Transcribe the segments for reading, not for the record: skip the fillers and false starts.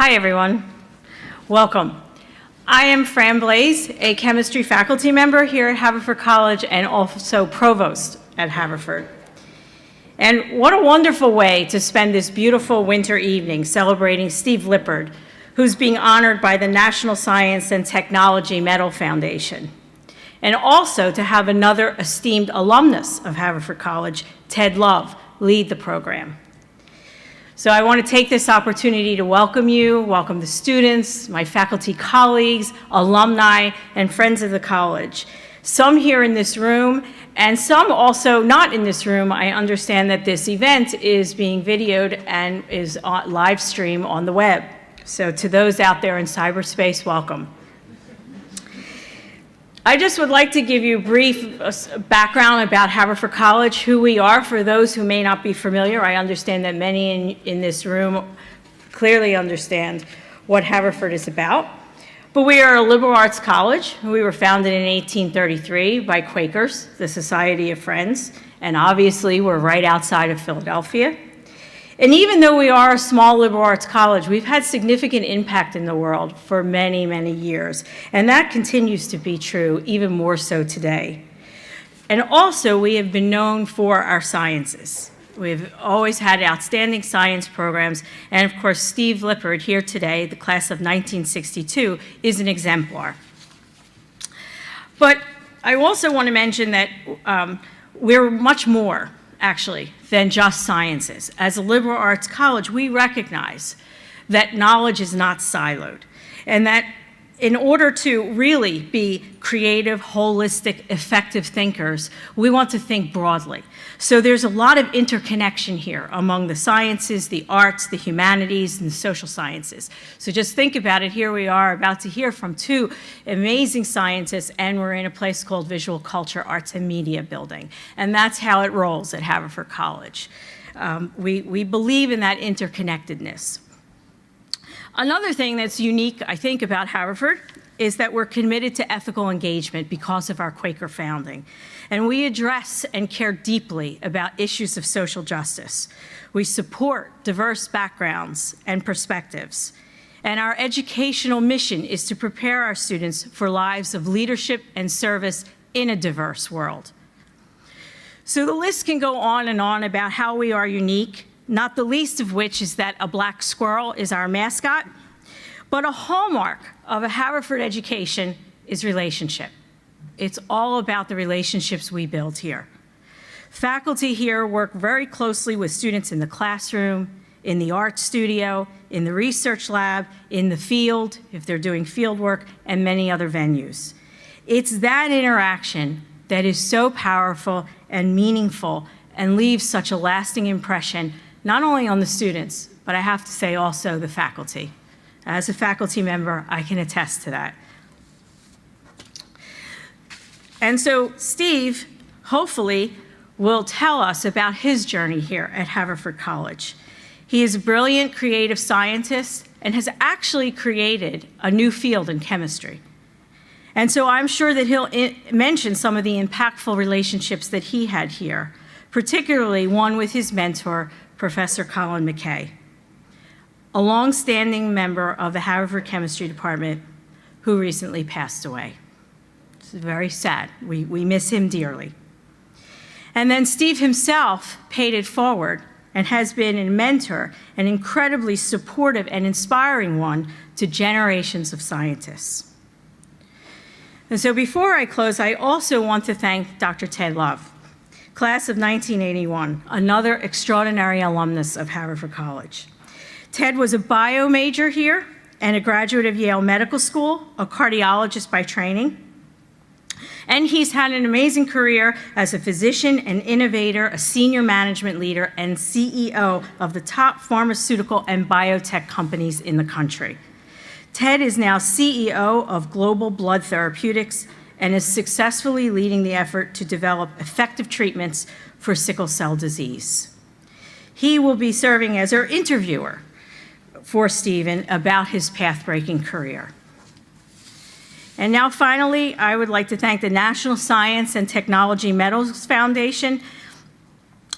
Hi, everyone. Welcome. I am Fran Blaze, a chemistry faculty member here at Haverford College and also provost at Haverford. And what a wonderful way to spend this beautiful winter evening celebrating Steve Lippard, who's being honored by the National Science and Technology Medal Foundation. And also to have another esteemed alumnus of Haverford College, Ted Love, lead the program. So I want to take this opportunity to welcome you, welcome the students, my faculty colleagues, alumni, and friends of the college. Some here in this room, and some also not in this room. I understand that this event is being videoed and is on live stream on the web. So to those out there in cyberspace, welcome. I just would like to give you a brief background about Haverford College, who we are, for those who may not be familiar. I understand that many in this room clearly understand what Haverford is about. But we are a liberal arts college. We were founded in 1833 by Quakers, the Society of Friends, and obviously we're right outside of Philadelphia. And even though we are a small liberal arts college, we've had significant impact in the world for many, many years. And that continues to be true, even more so today. And also, we have been known for our sciences. We've always had outstanding science programs. And of course, Steve Lippard here today, the class of 1962, is an exemplar. But I also want to mention that we're much more, actually, than just sciences. As a liberal arts college, we recognize that knowledge is not siloed, and that in order to really be creative, holistic, effective thinkers, we want to think broadly. So there's a lot of interconnection here among the sciences, the arts, the humanities, and the social sciences. So just think about it. Here we are about to hear from two amazing scientists, and we're in a place called Visual Culture, Arts, and Media Building. And that's how it rolls at Haverford College. We believe in that interconnectedness. Another thing that's unique, I think, about Haverford is that we're committed to ethical engagement because of our Quaker founding. And we address and care deeply about issues of social justice. We support diverse backgrounds and perspectives. And our educational mission is to prepare our students for lives of leadership and service in a diverse world. So the list can go on and on about how we are unique, not the least of which is that a black squirrel is our mascot. But a hallmark of a Haverford education is relationship. It's all about the relationships we build here. Faculty here work very closely with students in the classroom, in the art studio, in the research lab, in the field, if they're doing field work, and many other venues. It's that interaction that is so powerful and meaningful and leaves such a lasting impression, not only on the students, but I have to say also the faculty. As a faculty member, I can attest to that. And so Steve, hopefully, will tell us about his journey here at Haverford College. He is a brilliant creative scientist and has actually created a new field in chemistry. And so I'm sure that he'll mention some of the impactful relationships that he had here, particularly one with his mentor, Professor Colin McKay, a long-standing member of the Haverford Chemistry Department who recently passed away. It's very sad. We miss him dearly. And then Steve himself paid it forward and has been a mentor, an incredibly supportive and inspiring one to generations of scientists. And so before I close, I also want to thank Dr. Ted Love, class of 1981, another extraordinary alumnus of Haverford College. Ted was a bio major here and a graduate of Yale Medical School, a cardiologist by training. And he's had an amazing career as a physician, an innovator, a senior management leader, and CEO of the top pharmaceutical and biotech companies in the country. Ted is now CEO of Global Blood Therapeutics and is successfully leading the effort to develop effective treatments for sickle cell disease. He will be serving as our interviewer for Stephen about his path-breaking career. And now finally, I would like to thank the National Science and Technology Medals Foundation,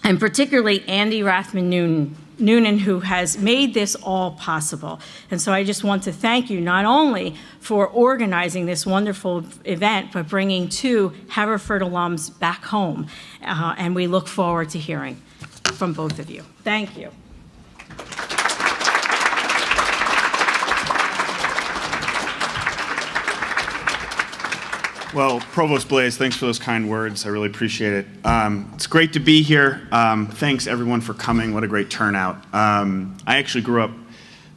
and particularly Andy Rathman Newton, Noonan, who has made this all possible. And so I just want to thank you not only for organizing this wonderful event, but bringing 2 Haverford alums back home. And we look forward to hearing from both of you. Thank you. Well, Provost Blaise, thanks for those kind words. I really appreciate it. It's great to be here. Thanks, everyone, for coming. What a great turnout. I actually grew up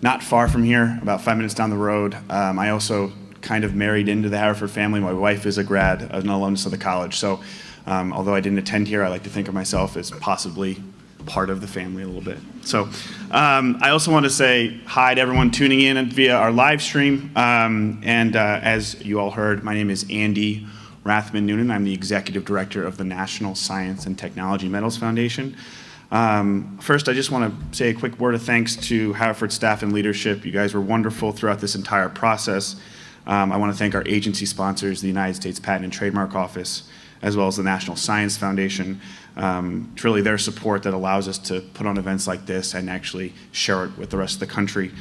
not far from here, about 5 minutes down the road. I also kind of married into the Haverford family. My wife is a grad, an alumnus of the college. So although I didn't attend here, I like to think of myself as possibly part of the family a little bit. So I also want to say hi to everyone tuning in via our live stream. As you all heard, my name is Andy Rathman Noonan. I'm the Executive Director of the National Science and Technology Medals Foundation. First, I just want to say a quick word of thanks to Haverford staff and leadership. You guys were wonderful throughout this entire process. I want to thank our agency sponsors, the United States Patent and Trademark Office, as well as the National Science Foundation. It's really their support that allows us to put on events like this and actually share it with the rest of the country.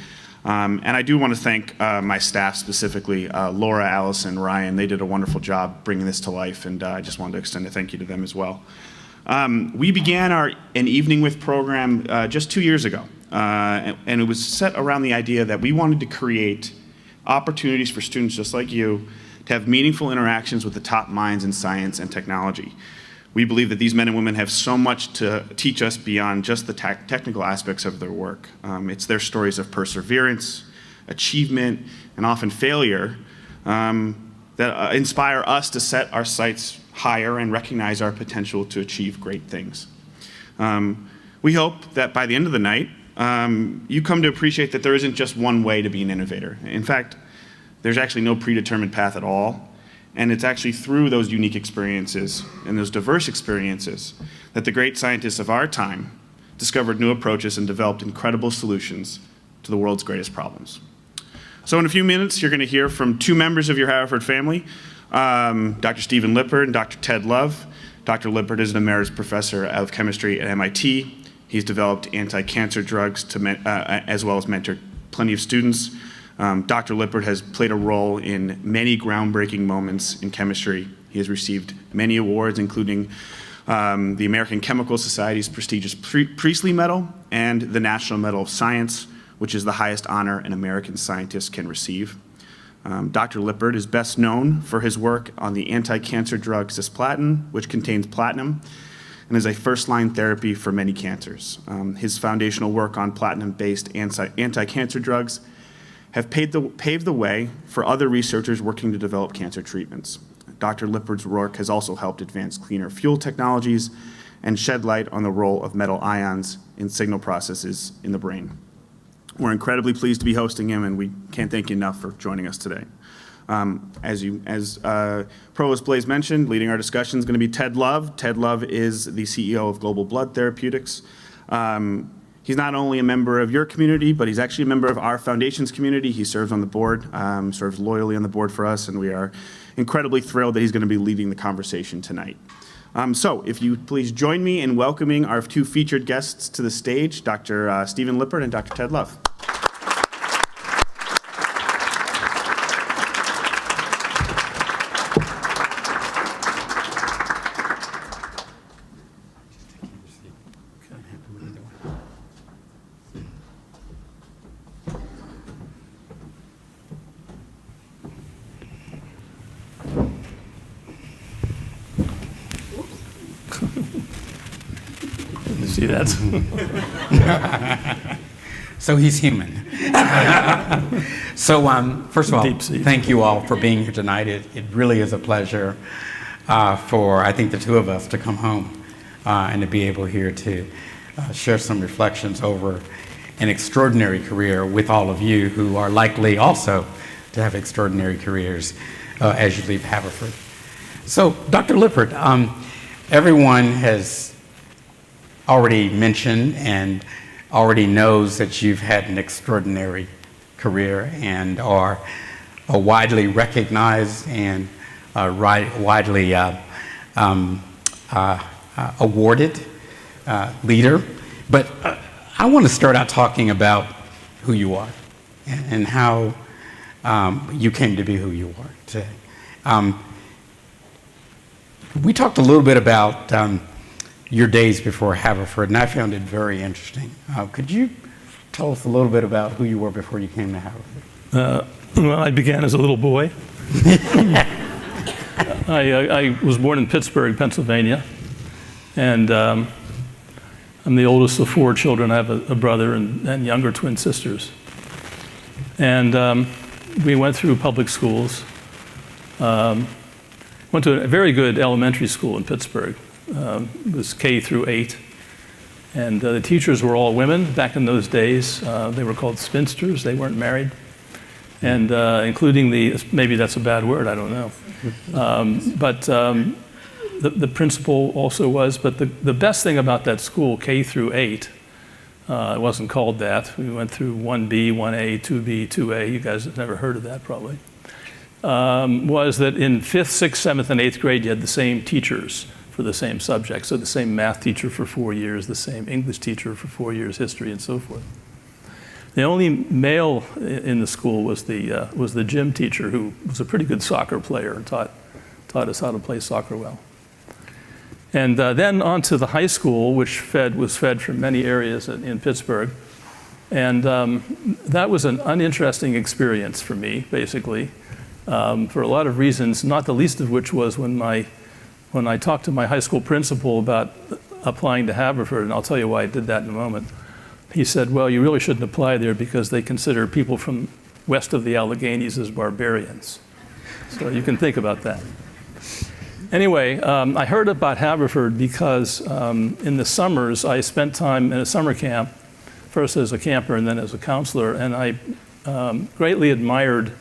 And I do want to thank my staff specifically, Laura, Allison, Ryan. They did a wonderful job bringing this to life, and I just wanted to extend a thank you to them as well. We began an Evening With program just 2 years ago, and it was set around the idea that we wanted to create opportunities for students just like you to have meaningful interactions with the top minds in science and technology. We believe that these men and women have so much to teach us beyond just the technical aspects of their work. It's their stories of perseverance, achievement, and often failure that inspire us to set our sights higher and recognize our potential to achieve great things. We hope that by the end of the night, you come to appreciate that there isn't just one way to be an innovator. In fact, there's actually no predetermined path at all. And it's actually through those unique experiences and those diverse experiences that the great scientists of our time discovered new approaches and developed incredible solutions to the world's greatest problems. So in a few minutes, you're going to hear from 2 members of your Haverford family, Dr. Stephen Lippard and Dr. Ted Love. Dr. Lippard is an emeritus professor of chemistry at MIT. He's developed anti-cancer drugs as well as mentored plenty of students. Dr. Lippard has played a role in many groundbreaking moments in chemistry. He has received many awards, including the American Chemical Society's prestigious Priestley Medal and the National Medal of Science, which is the highest honor an American scientist can receive. Dr. Lippard is best known for his work on the anti-cancer drug cisplatin, which contains platinum, and is a first-line therapy for many cancers. His foundational work on platinum-based anti-cancer drugs have paved the way for other researchers working to develop cancer treatments. Dr. Lippard's work has also helped advance cleaner fuel technologies and shed light on the role of metal ions in signal processes in the brain. We're incredibly pleased to be hosting him, and we can't thank you enough for joining us today. As Provost Blaise mentioned, leading our discussion is going to be Ted Love. Ted Love is the CEO of Global Blood Therapeutics. He's not only a member of your community, but he's actually a member of our foundation's community. He serves on the board, serves loyally on the board for us, and we are incredibly thrilled that he's going to be leading the conversation tonight. So if you please join me in welcoming our 2 featured guests to the stage, Dr. Stephen Lippard and Dr. Ted Love. See that? So he's human. So first of all, thank you all for being here tonight. It really is a pleasure for, I think, the 2 of us to come home and to be able here to share some reflections over an extraordinary career with all of you who are likely also to have extraordinary careers as you leave Haverford. So, Dr. Lippard, everyone has already mentioned and already knows that you've had an extraordinary career and are a widely recognized and widely awarded leader. But I want to start out talking about who you are and how you came to be who you are today. We talked a little bit about your days before Haverford, and I found it very interesting. Could you tell us a little bit about who you were before you came to Haverford? Well, I began as a little boy. I was born in Pittsburgh, Pennsylvania, and I'm the oldest of 4 children. I have a brother and younger twin sisters. And we went through public schools. Went to a very good elementary school in Pittsburgh. It was K through 8. And the teachers were all women back in those days. They were called spinsters. They weren't married. And including maybe that's a bad word, I don't know. But the principal also was. But the best thing about that school, K through 8, it wasn't called that. We went through 1B, 1A, 2B, 2A. You guys have never heard of that probably. Was that in 5th, 6th, 7th, and 8th grade, you had the same teachers for the same subject. So the same math teacher for 4 years, the same English teacher for 4 years, history, and so forth. The only male in the school was the gym teacher, who was a pretty good soccer player and taught us how to play soccer well. And then on to the high school, which was fed from many areas in Pittsburgh. And that was an uninteresting experience for me, basically. For a lot of reasons, not the least of which was when I talked to my high school principal about applying to Haverford, and I'll tell you why I did that in a moment. He said, well, you really shouldn't apply there because they consider people from west of the Alleghenies as barbarians. So you can think about that. Anyway, I heard about Haverford because in the summers I spent time in a summer camp, first as a camper and then as a counselor, and I greatly admired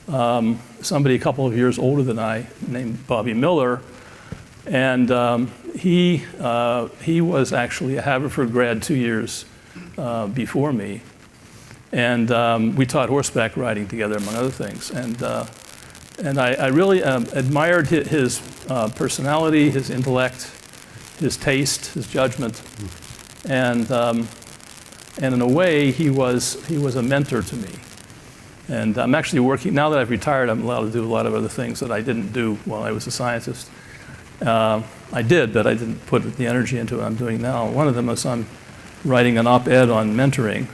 somebody a couple of years older than I named Bobby Miller, and he was actually a Haverford grad 2 years before me, and we taught horseback riding together, among other things, and I really admired his personality, his intellect, his taste, his judgment, and in a way he was a mentor to me. And I'm actually working, now that I've retired, I'm allowed to do a lot of other things that I didn't do while I was a scientist. I did, but I didn't put the energy into what I'm doing now. One of them is I'm writing an op-ed on mentoring.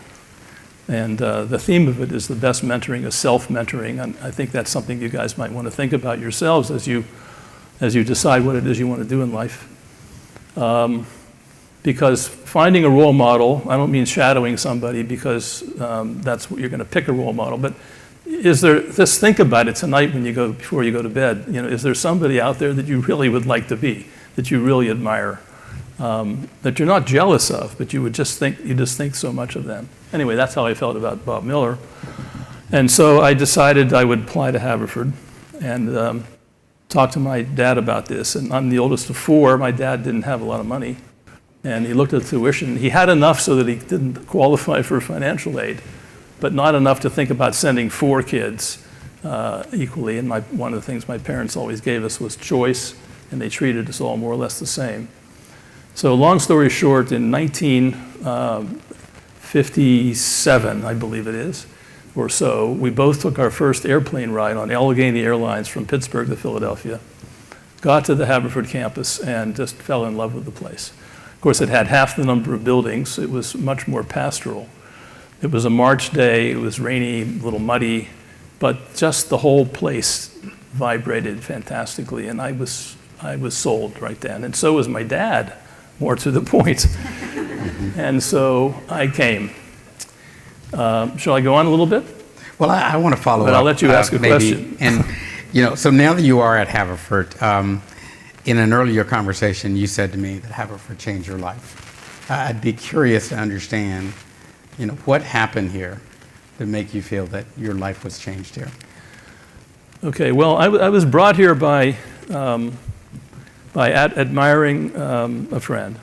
And the theme of it is the best mentoring is self-mentoring. And I think that's something you guys might want to think about yourselves as you decide what it is you want to do in life. Because finding a role model, I don't mean shadowing somebody because that's what you're going to pick a role model, but just think about it tonight before you go to bed. Is there somebody out there that you really would like to be, that you really admire, that you're not jealous of, but you just think so much of them. Anyway, that's how I felt about Bob Miller. And so I decided I would apply to Haverford and talk to my dad about this. And I'm the oldest of 4. My dad didn't have a lot of money. And he looked at the tuition. He had enough so that he didn't qualify for financial aid, but not enough to think about sending 4 kids equally. And one of the things my parents always gave us was choice, and they treated us all more or less the same. So long story short, in 1957, I believe it is, or so, we both took our first airplane ride on Allegheny Airlines from Pittsburgh to Philadelphia, got to the Haverford campus, and just fell in love with the place. Of course, it had half the number of buildings. It was much more pastoral. It was a March day. It was rainy, a little muddy, but just the whole place vibrated fantastically, and I was sold right then. And so was my dad, more to the point. And so I came. Shall I go on a little bit? Well, I want to follow up. But I'll let you ask a question. And so now that you are at Haverford, in an earlier conversation, you said to me that Haverford changed your life. I'd be curious to understand, what happened here to make you feel that your life was changed here. Okay, well, I was brought here by admiring a friend.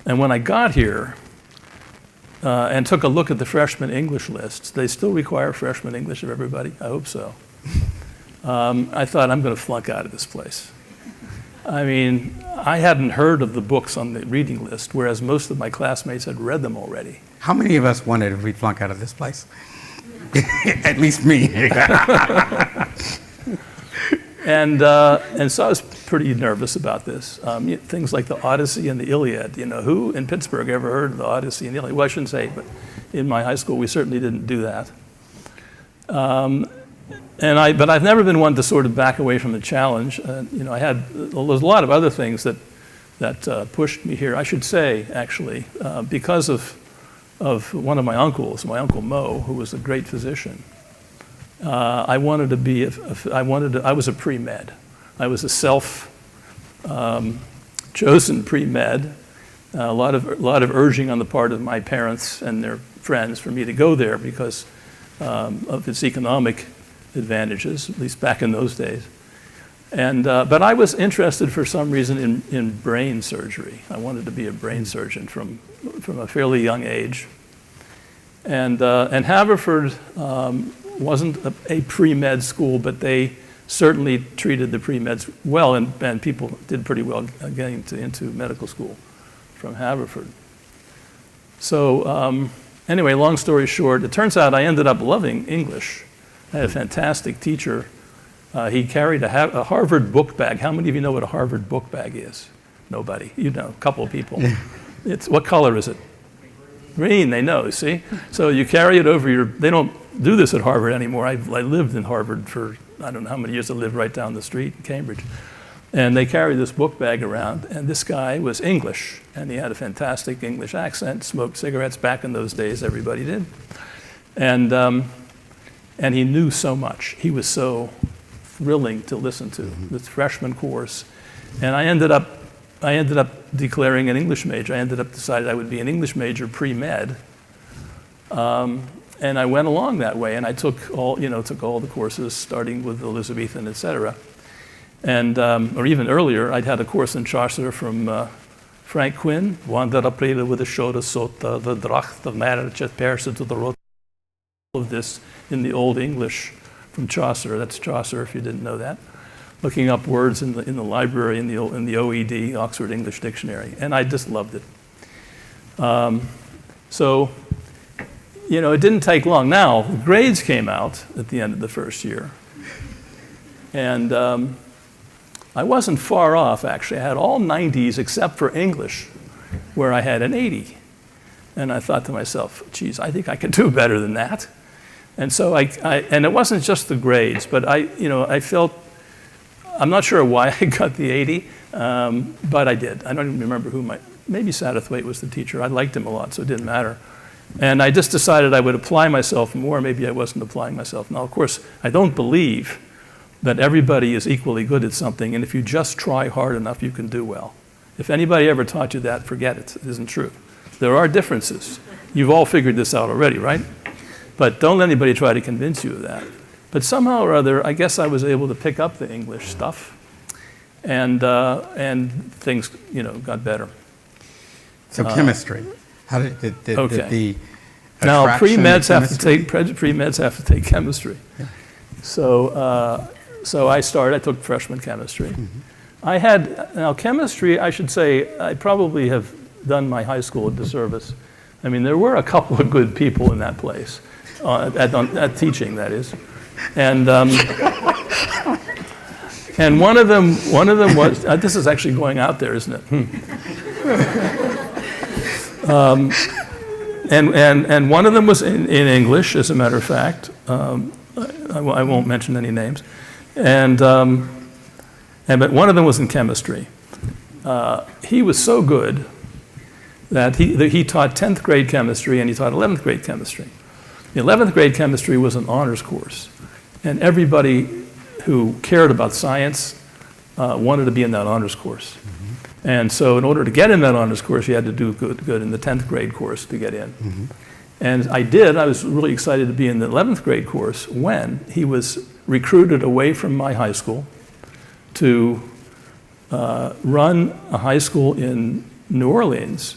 And when I got here and took a look at the freshman English lists, they still require freshman English of everybody? I hope so. I thought, I'm going to flunk out of this place. I mean, I hadn't heard of the books on the reading list, whereas most of my classmates had read them already. How many of us wondered if we'd flunk out of this place? At least me. And so I was pretty nervous about this. Things like the Odyssey and the Iliad. Who in Pittsburgh ever heard of the Odyssey and the Iliad? Well, I shouldn't say, but in my high school, we certainly didn't do that. But I've never been one to sort of back away from the challenge. There's a lot of other things that pushed me here. I should say, actually, because of one of my uncles, my Uncle Mo, who was a great physician. I wanted to be. I was a pre-med. I was a chosen pre-med. A lot of urging on the part of my parents and their friends for me to go there because of its economic advantages, at least back in those days. But I was interested for some reason in brain surgery. I wanted to be a brain surgeon from a fairly young age. And Haverford wasn't a pre-med school, but they certainly treated the pre-meds well, and people did pretty well getting into medical school from Haverford. So anyway, long story short, it turns out I ended up loving English. I had a fantastic teacher. He carried a Harvard book bag. How many of you know what a Harvard book bag is? Nobody. You know, a couple of people. What color is it? Green, they know, see? So you carry it over they don't do this at Harvard anymore. I lived in Harvard for, I don't know how many years. I lived right down the street in Cambridge. And they carried this book bag around, and this guy was English, and he had a fantastic English accent, smoked cigarettes. Back in those days, everybody did. And he knew so much. He was so thrilling to listen to, this freshman course. And I ended up declaring an English major. I ended up deciding I would be an English major pre-med. And I went along that way, and I took all the courses, starting with Elizabethan, et cetera. And, or even earlier, I'd had a course in Chaucer from Frank Quinn, Wander aprele with the shoda sota, the dracht of marriage at persa to the road. All of this in the Old English from Chaucer. That's Chaucer, if you didn't know that. Looking up words in the library, in the OED, Oxford English Dictionary, and I just loved it. So, it didn't take long. Now, the grades came out at the end of the first year, and I wasn't far off, actually. I had all 90s except for English, where I had an 80. And I thought to myself, geez, I think I could do better than that. And so and it wasn't just the grades, but I felt, I'm not sure why I got the 80, but I did. I don't even remember maybe Satterthwaite was the teacher. I liked him a lot, so it didn't matter. And I just decided I would apply myself more. Maybe I wasn't applying myself. Now, of course, I don't believe that everybody is equally good at something, and if you just try hard enough, you can do well. If anybody ever taught you that, forget it. It isn't true. There are differences. You've all figured this out already, right? But don't let anybody try to convince you of that. But somehow or other, I guess I was able to pick up the English stuff, and things, got better. So chemistry. How did the now pre-meds chemistry? have to take chemistry. Yeah. So I took freshman chemistry. Mm-hmm. Chemistry, I should say, I probably have done my high school a disservice. I mean, there were a couple of good people in that place, at teaching, that is. And one of them was, this is actually going out there, isn't it? And one of them was in English, as a matter of fact. I won't mention any names. But one of them was in chemistry. He was so good that he taught 10th grade chemistry and he taught 11th grade chemistry. The 11th grade chemistry was an honors course. And everybody who cared about science wanted to be in that honors course. Mm-hmm. And so in order to get in that honors course, you had to do good in the 10th grade course to get in. Mm-hmm. And I did. I was really excited to be in the 11th grade course when he was recruited away from my high school to run a high school in New Orleans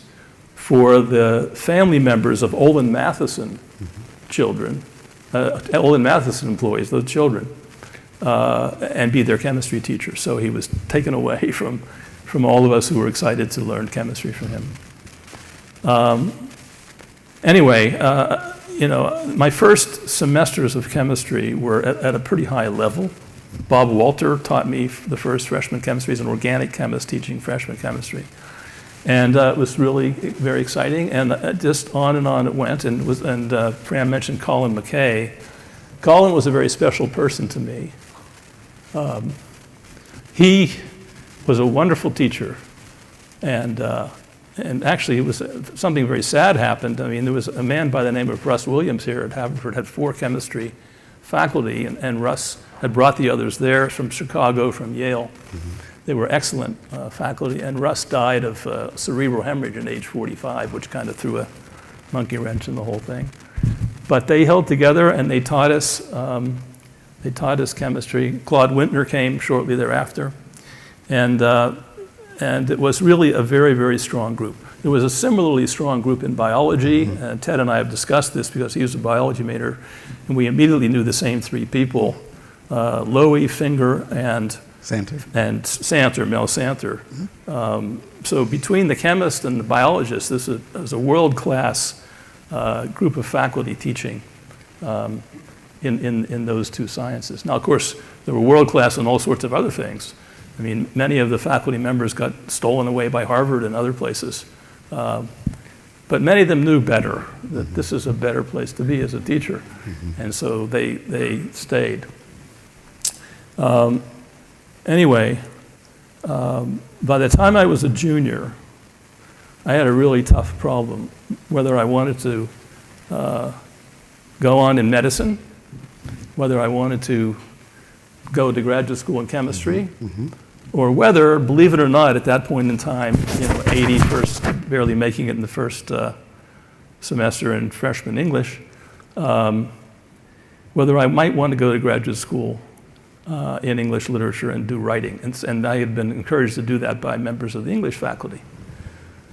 for the family members of Olin Matheson children, Olin Matheson employees, those children. and be their chemistry teacher. So he was taken away from all of us who were excited to learn chemistry from him. Anyway, my first semesters of chemistry were at a pretty high level. Bob Walter taught me the first freshman chemistry. He's an organic chemist teaching freshman chemistry. And it was really very exciting, and just on it went. And Fran mentioned Colin McKay. Colin was a very special person to me. He was a wonderful teacher, and actually it was something very sad happened. I mean, there was a man by the name of Russ Williams here at Haverford, had 4 chemistry faculty, and Russ had brought the others there from Chicago, from Yale. Mm-hmm. They were excellent faculty, and Russ died of cerebral hemorrhage at age 45, which kind of threw a monkey wrench in the whole thing. But they held together, and they taught us chemistry. Claude Wintner came shortly thereafter, and it was really a very, very strong group. There was a similarly strong group in biology. Mm-hmm. Ted and I have discussed this because he was a biology major, and we immediately knew the same 3 people, Lowy, Finger, and Santer, Mel Santer. Mm-hmm. So between the chemist and the biologist, this was a world-class group of faculty teaching in those 2 sciences. Now, of course, they were world-class in all sorts of other things. I mean, many of the faculty members got stolen away by Harvard and other places. But many of them knew better, that this is a better place to be as a teacher. Mm-hmm. And so they stayed. Anyway, by the time I was a junior, I had a really tough problem, whether I wanted to go on in medicine, whether I wanted to go to graduate school in chemistry, mm-hmm. or whether, believe it or not, at that point in time, 80 first, barely making it in the first semester in freshman English, whether I might want to go to graduate school in English literature and do writing. And I had been encouraged to do that by members of the English faculty.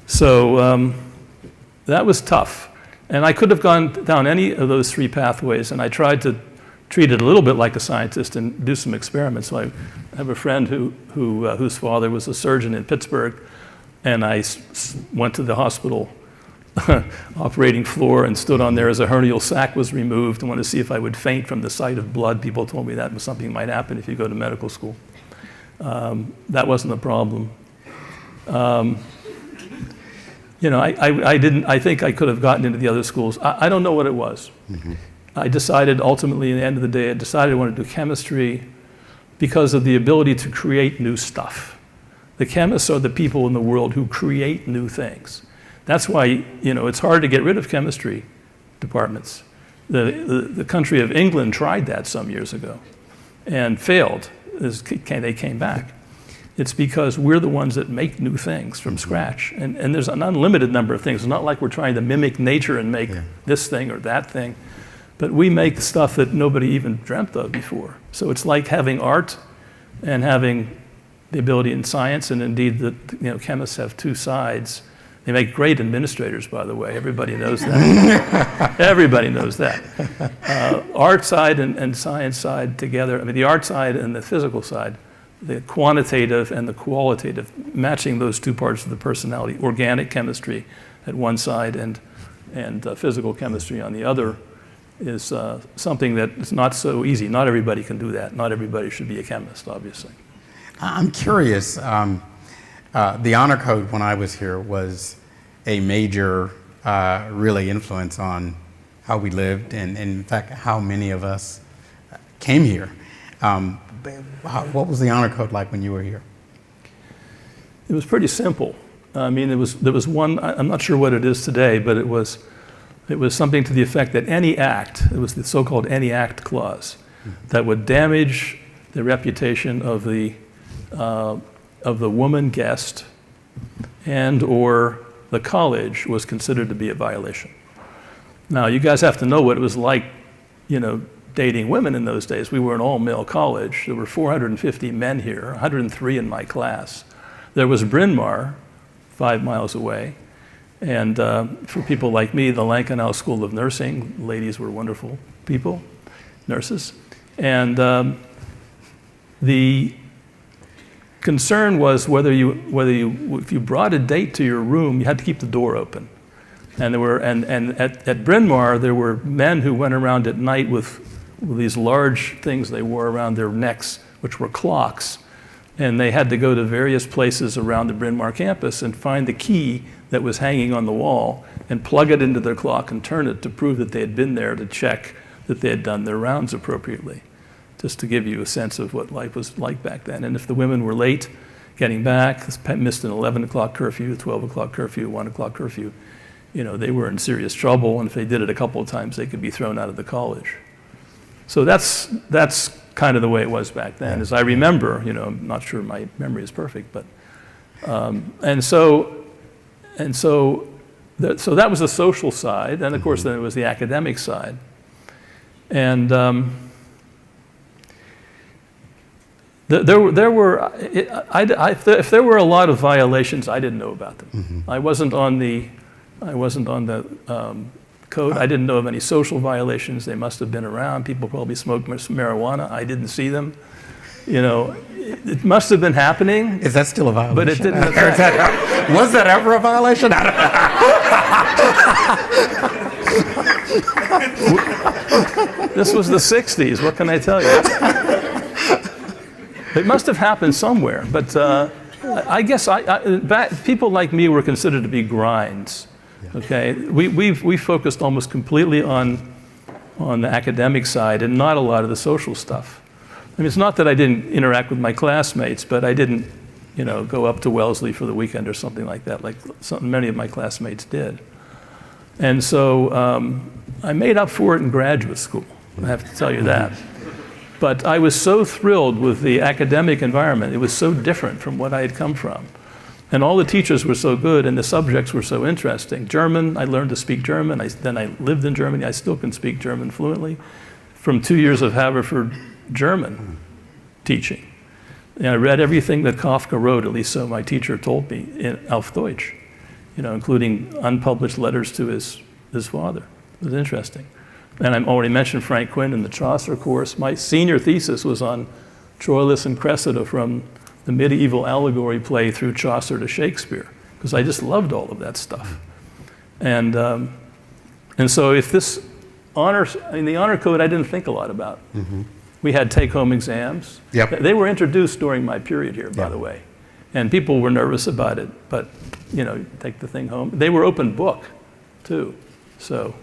So that was tough. And I could have gone down any of those 3 pathways, and I tried to treat it a little bit like a scientist and do some experiments. So I have a friend whose father was a surgeon in Pittsburgh, and I went to the hospital operating floor and stood on there as a hernial sac was removed and wanted to see if I would faint from the sight of blood. People told me that was something might happen if you go to medical school. That wasn't a problem. I think I could have gotten into the other schools. I don't know what it was. Mm-hmm. I decided ultimately, at the end of the day, I wanted to do chemistry because of the ability to create new stuff. The chemists are the people in the world who create new things. That's why, it's hard to get rid of chemistry departments. The country of England tried that some years ago and failed. They came back. It's because we're the ones that make new things from scratch. And there's an unlimited number of things. It's not like we're trying to mimic nature and make this thing or that thing. But we make stuff that nobody even dreamt of before. So it's like having art and having the ability in science, and indeed, chemists have 2 sides. They make great administrators, by the way. Everybody knows that. Everybody knows that. Art side and science side together, the art side and the physical side, the quantitative and the qualitative, matching those 2 parts of the personality, organic chemistry at one side and physical chemistry on the other, is something that is not so easy. Not everybody can do that. Not everybody should be a chemist, obviously. I'm curious. The honor code when I was here was a major really influence on how we lived and in fact, how many of us came here. What was the honor code like when you were here? It was pretty simple. There was one, I'm not sure what it is today, but it was something to the effect that any act, it was the so-called any act clause, that would damage the reputation of the woman guest and or the college was considered to be a violation. Now, you guys have to know what it was like, dating women in those days. We were an all-male college. There were 450 men here, 103 in my class. There was Bryn Mawr, 5 miles away. And for people like me, the Lankenau School of Nursing, ladies were wonderful people, nurses. And The concern was if you brought a date to your room, you had to keep the door open. And at Bryn Mawr, there were men who went around at night with these large things they wore around their necks, which were clocks. And they had to go to various places around the Bryn Mawr campus and find the key that was hanging on the wall and plug it into their clock and turn it to prove that they had been there to check that they had done their rounds appropriately, just to give you a sense of what life was like back then. And if the women were late getting back, missed an 11 o'clock curfew, 12 o'clock curfew, 1 o'clock curfew, they were in serious trouble, and if they did it a couple of times, they could be thrown out of the college. So that's kind of the way it was back then, as I remember. I'm not sure my memory is perfect, but so that was the social side, and of course then it was the academic side, and if there were a lot of violations, I didn't know about them. I wasn't on the code. I didn't know of any social violations. They must have been around. People probably smoked marijuana. I didn't see them. It must have been happening. Is that still a violation? But it didn't affect. Was that ever a violation? This was the 60s. What can I tell you? It must have happened somewhere. But I guess people like me were considered to be grinds. Okay, we focused almost completely on the academic side and not a lot of the social stuff. I mean, it's not that I didn't interact with my classmates, but I didn't, go up to Wellesley for the weekend or something like that, like many of my classmates did. And so I made up for it in graduate school. I have to tell you that. But I was so thrilled with the academic environment. It was so different from what I had come from. And all the teachers were so good, and the subjects were so interesting. German, I learned to speak German. Then I lived in Germany. I still can speak German fluently from 2 years of Haverford German teaching. And I read everything that Kafka wrote, at least so my teacher told me, auf Deutsch, including unpublished letters to his father. It was interesting. And I already mentioned Frank Quinn in the Chaucer course. My senior thesis was on Troilus and Cressida from the medieval allegory play through Chaucer to Shakespeare, because I just loved all of that stuff. And so if this the honor code I didn't think a lot about. We had take-home exams. Yep. They were introduced during my period here, by the way. And people were nervous about it, but, take the thing home. They were open book, too. So,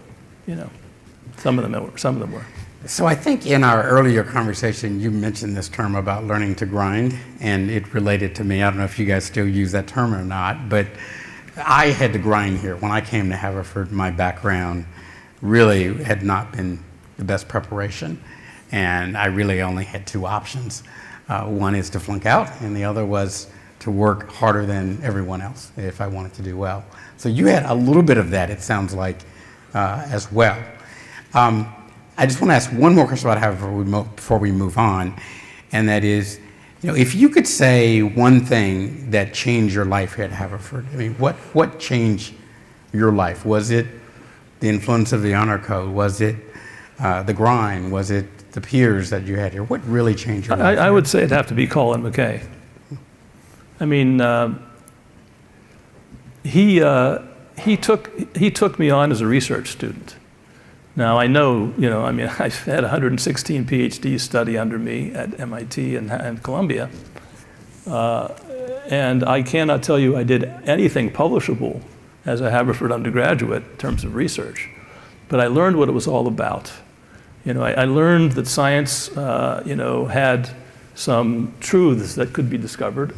some of them were. So I think in our earlier conversation, you mentioned this term about learning to grind, and it related to me. I don't know if you guys still use that term or not, but I had to grind here. When I came to Haverford, my background really had not been the best preparation, and I really only had two options. One is to flunk out, and the other was to work harder than everyone else if I wanted to do well. So you had a little bit of that, it sounds like, as well. I just want to ask one more question about Haverford before we move on, and that is, if you could say one thing that changed your life here at Haverford, I mean, what changed your life? Was it the influence of the honor code? Was it the grind? Was it the peers that you had here? What really changed your life? I would say it'd have to be Colin McKay. I mean, he took me on as a research student. Now, I know, I've had 116 PhDs study under me at MIT and Columbia, and I cannot tell you I did anything publishable as a Haverford undergraduate in terms of research, but I learned what it was all about. I learned that science, had some truths that could be discovered,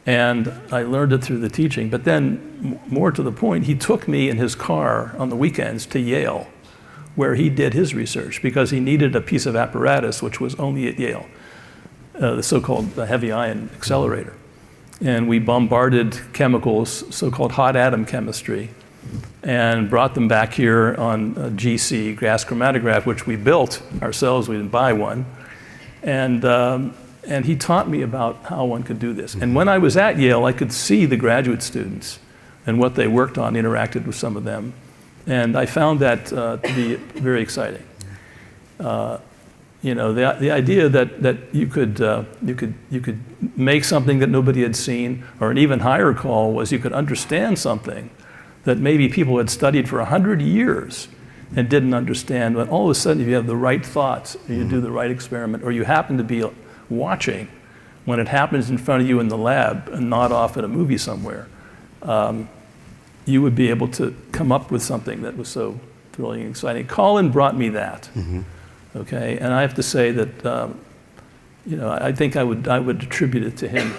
and I learned it through the teaching. But then, more to the point, he took me in his car on the weekends to Yale, where he did his research, because he needed a piece of apparatus which was only at Yale, the so-called heavy ion accelerator. And we bombarded chemicals, so-called hot atom chemistry, and brought them back here on a GC, gas chromatograph, which we built ourselves. We didn't buy one. And he taught me about how one could do this. And when I was at Yale, I could see the graduate students and what they worked on, interacted with some of them. And I found that to be very exciting. The idea that you could make something that nobody had seen, or an even higher call was you could understand something that maybe people had studied for 100 years and didn't understand, but all of a sudden if you have the right thoughts, or you do the right experiment, or you happen to be watching when it happens in front of you in the lab and not off at a movie somewhere, you would be able to come up with something that was so thrilling and exciting. Colin brought me that, okay? And I have to say that, I think I would attribute it to him,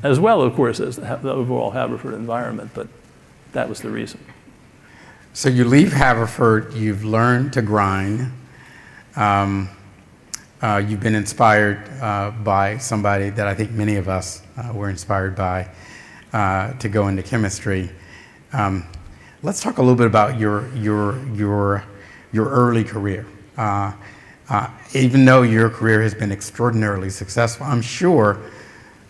as well, of course, as the overall Haverford environment, but that was the reason. So you leave Haverford, you've learned to grind. You've been inspired by somebody that I think many of us were inspired by to go into chemistry. Let's talk a little bit about your early career. Even though your career has been extraordinarily successful, I'm sure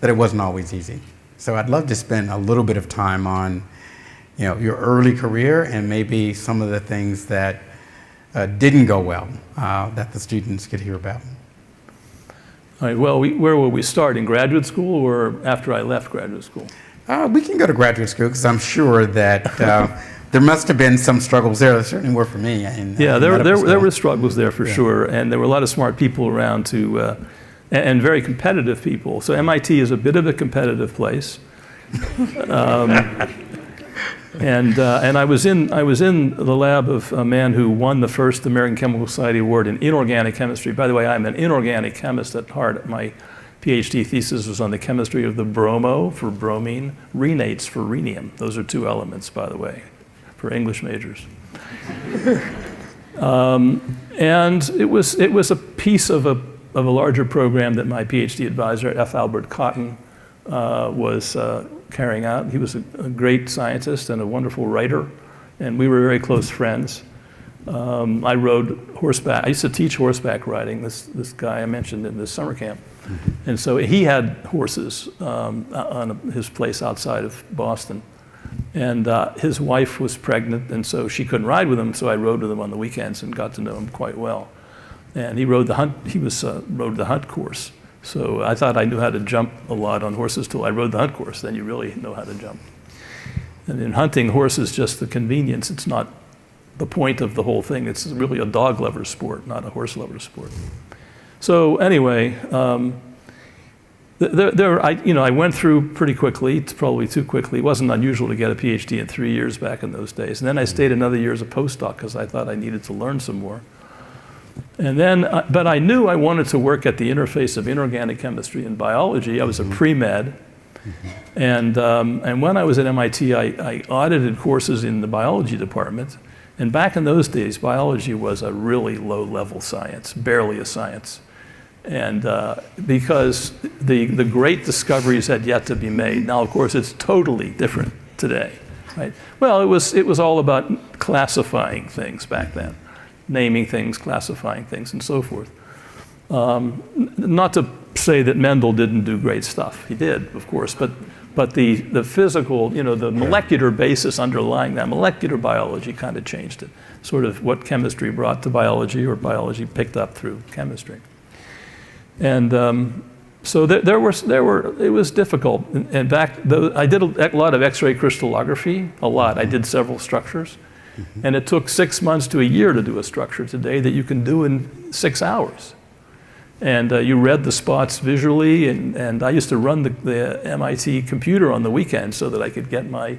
that it wasn't always easy. So I'd love to spend a little bit of time on your early career and maybe some of the things that didn't go well that the students could hear about. All right, well, where will we start? In graduate school or after I left graduate school? We can go to graduate school because I'm sure that there must have been some struggles there. There certainly were for me. There were struggles there for sure, and there were a lot of smart people around and very competitive people. So MIT is a bit of a competitive place. And I was in the lab of a man who won the first American Chemical Society Award in inorganic chemistry. By the way, I'm an inorganic chemist at heart. My PhD thesis was on the chemistry of the bromo for bromine, renates for rhenium. Those are two elements, by the way, for English majors. And it was a piece of a larger program that my PhD advisor, F. Albert Cotton, was carrying out. He was a great scientist and a wonderful writer, and we were very close friends. I rode horseback. I used to teach horseback riding, this guy I mentioned in this summer camp. And so he had horses on his place outside of Boston. And his wife was pregnant, and so she couldn't ride with him, so I rode with him on the weekends and got to know him quite well. And he rode the hunt course. So I thought I knew how to jump a lot on horses till I rode the hunt course. Then you really know how to jump. And in hunting, horse is just the convenience. It's not the point of the whole thing. It's really a dog lover sport, not a horse lover sport. So anyway, I went through pretty quickly. It's probably too quickly. It wasn't unusual to get a PhD in 3 years back in those days. And then I stayed another year as a postdoc because I thought I needed to learn some more. And then, but I knew I wanted to work at the interface of inorganic chemistry and biology. I was a pre-med. And when I was at MIT, I audited courses in the biology department. And back in those days, biology was a really low-level science, barely a science. And because the great discoveries had yet to be made. Now, of course, it's totally different today, right? Well, it was all about classifying things back then. Naming things, classifying things, and so forth. Not to say that Mendel didn't do great stuff. He did, of course, but the physical, the molecular basis underlying that, molecular biology kind of changed it. Sort of what chemistry brought to biology, or biology picked up through chemistry. And so it was difficult. In fact, I did a lot of X-ray crystallography, a lot. I did several structures. And it took 6 months to a year to do a structure today that you can do in 6 hours. And you read the spots visually, and I used to run the MIT computer on the weekend so that I could get my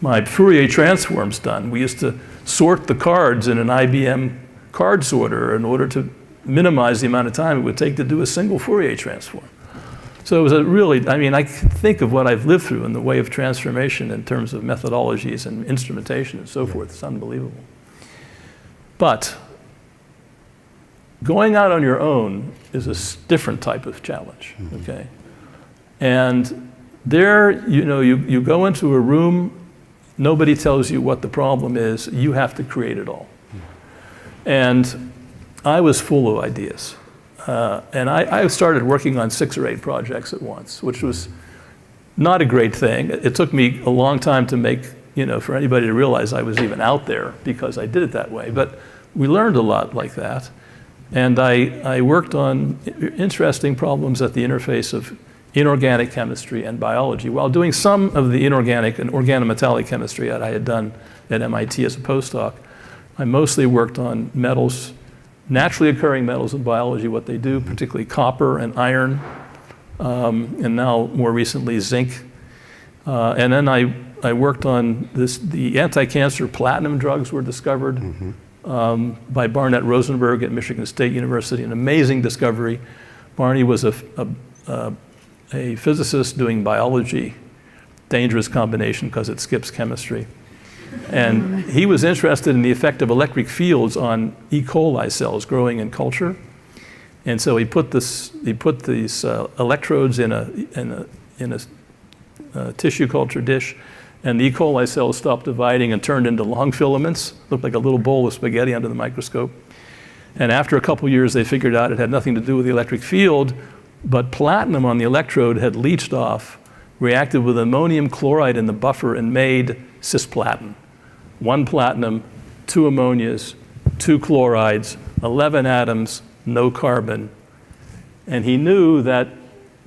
Fourier transforms done. We used to sort the cards in an IBM card sorter in order to minimize the amount of time it would take to do a single Fourier transform. So it was I think of what I've lived through in the way of transformation in terms of methodologies and instrumentation and so forth. It's unbelievable. But going out on your own is a different type of challenge, okay? And there, you go into a room, nobody tells you what the problem is, you have to create it all. And I was full of ideas. And I started working on 6 or 8 projects at once, which was not a great thing. It took me a long time to make, for anybody to realize I was even out there because I did it that way. But we learned a lot like that. And I worked on interesting problems at the interface of inorganic chemistry and biology, while doing some of the inorganic and organometallic chemistry that I had done at MIT as a postdoc. I mostly worked on metals, naturally occurring metals in biology, what they do, particularly copper and iron, and now more recently zinc. And then I worked on the anti-cancer platinum drugs were discovered by Barnett Rosenberg at Michigan State University, an amazing discovery. Barney was a physicist doing biology, dangerous combination because it skips chemistry. And he was interested in the effect of electric fields on E. coli cells growing in culture. And so he put these electrodes in a tissue culture dish, and the E. coli cells stopped dividing and turned into long filaments, looked like a little bowl of spaghetti under the microscope. And after a couple years, they figured out it had nothing to do with the electric field, but platinum on the electrode had leached off, reacted with ammonium chloride in the buffer, and made cisplatin. 1 platinum, 2 ammonias, 2 chlorides, 11 atoms, no carbon. And he knew that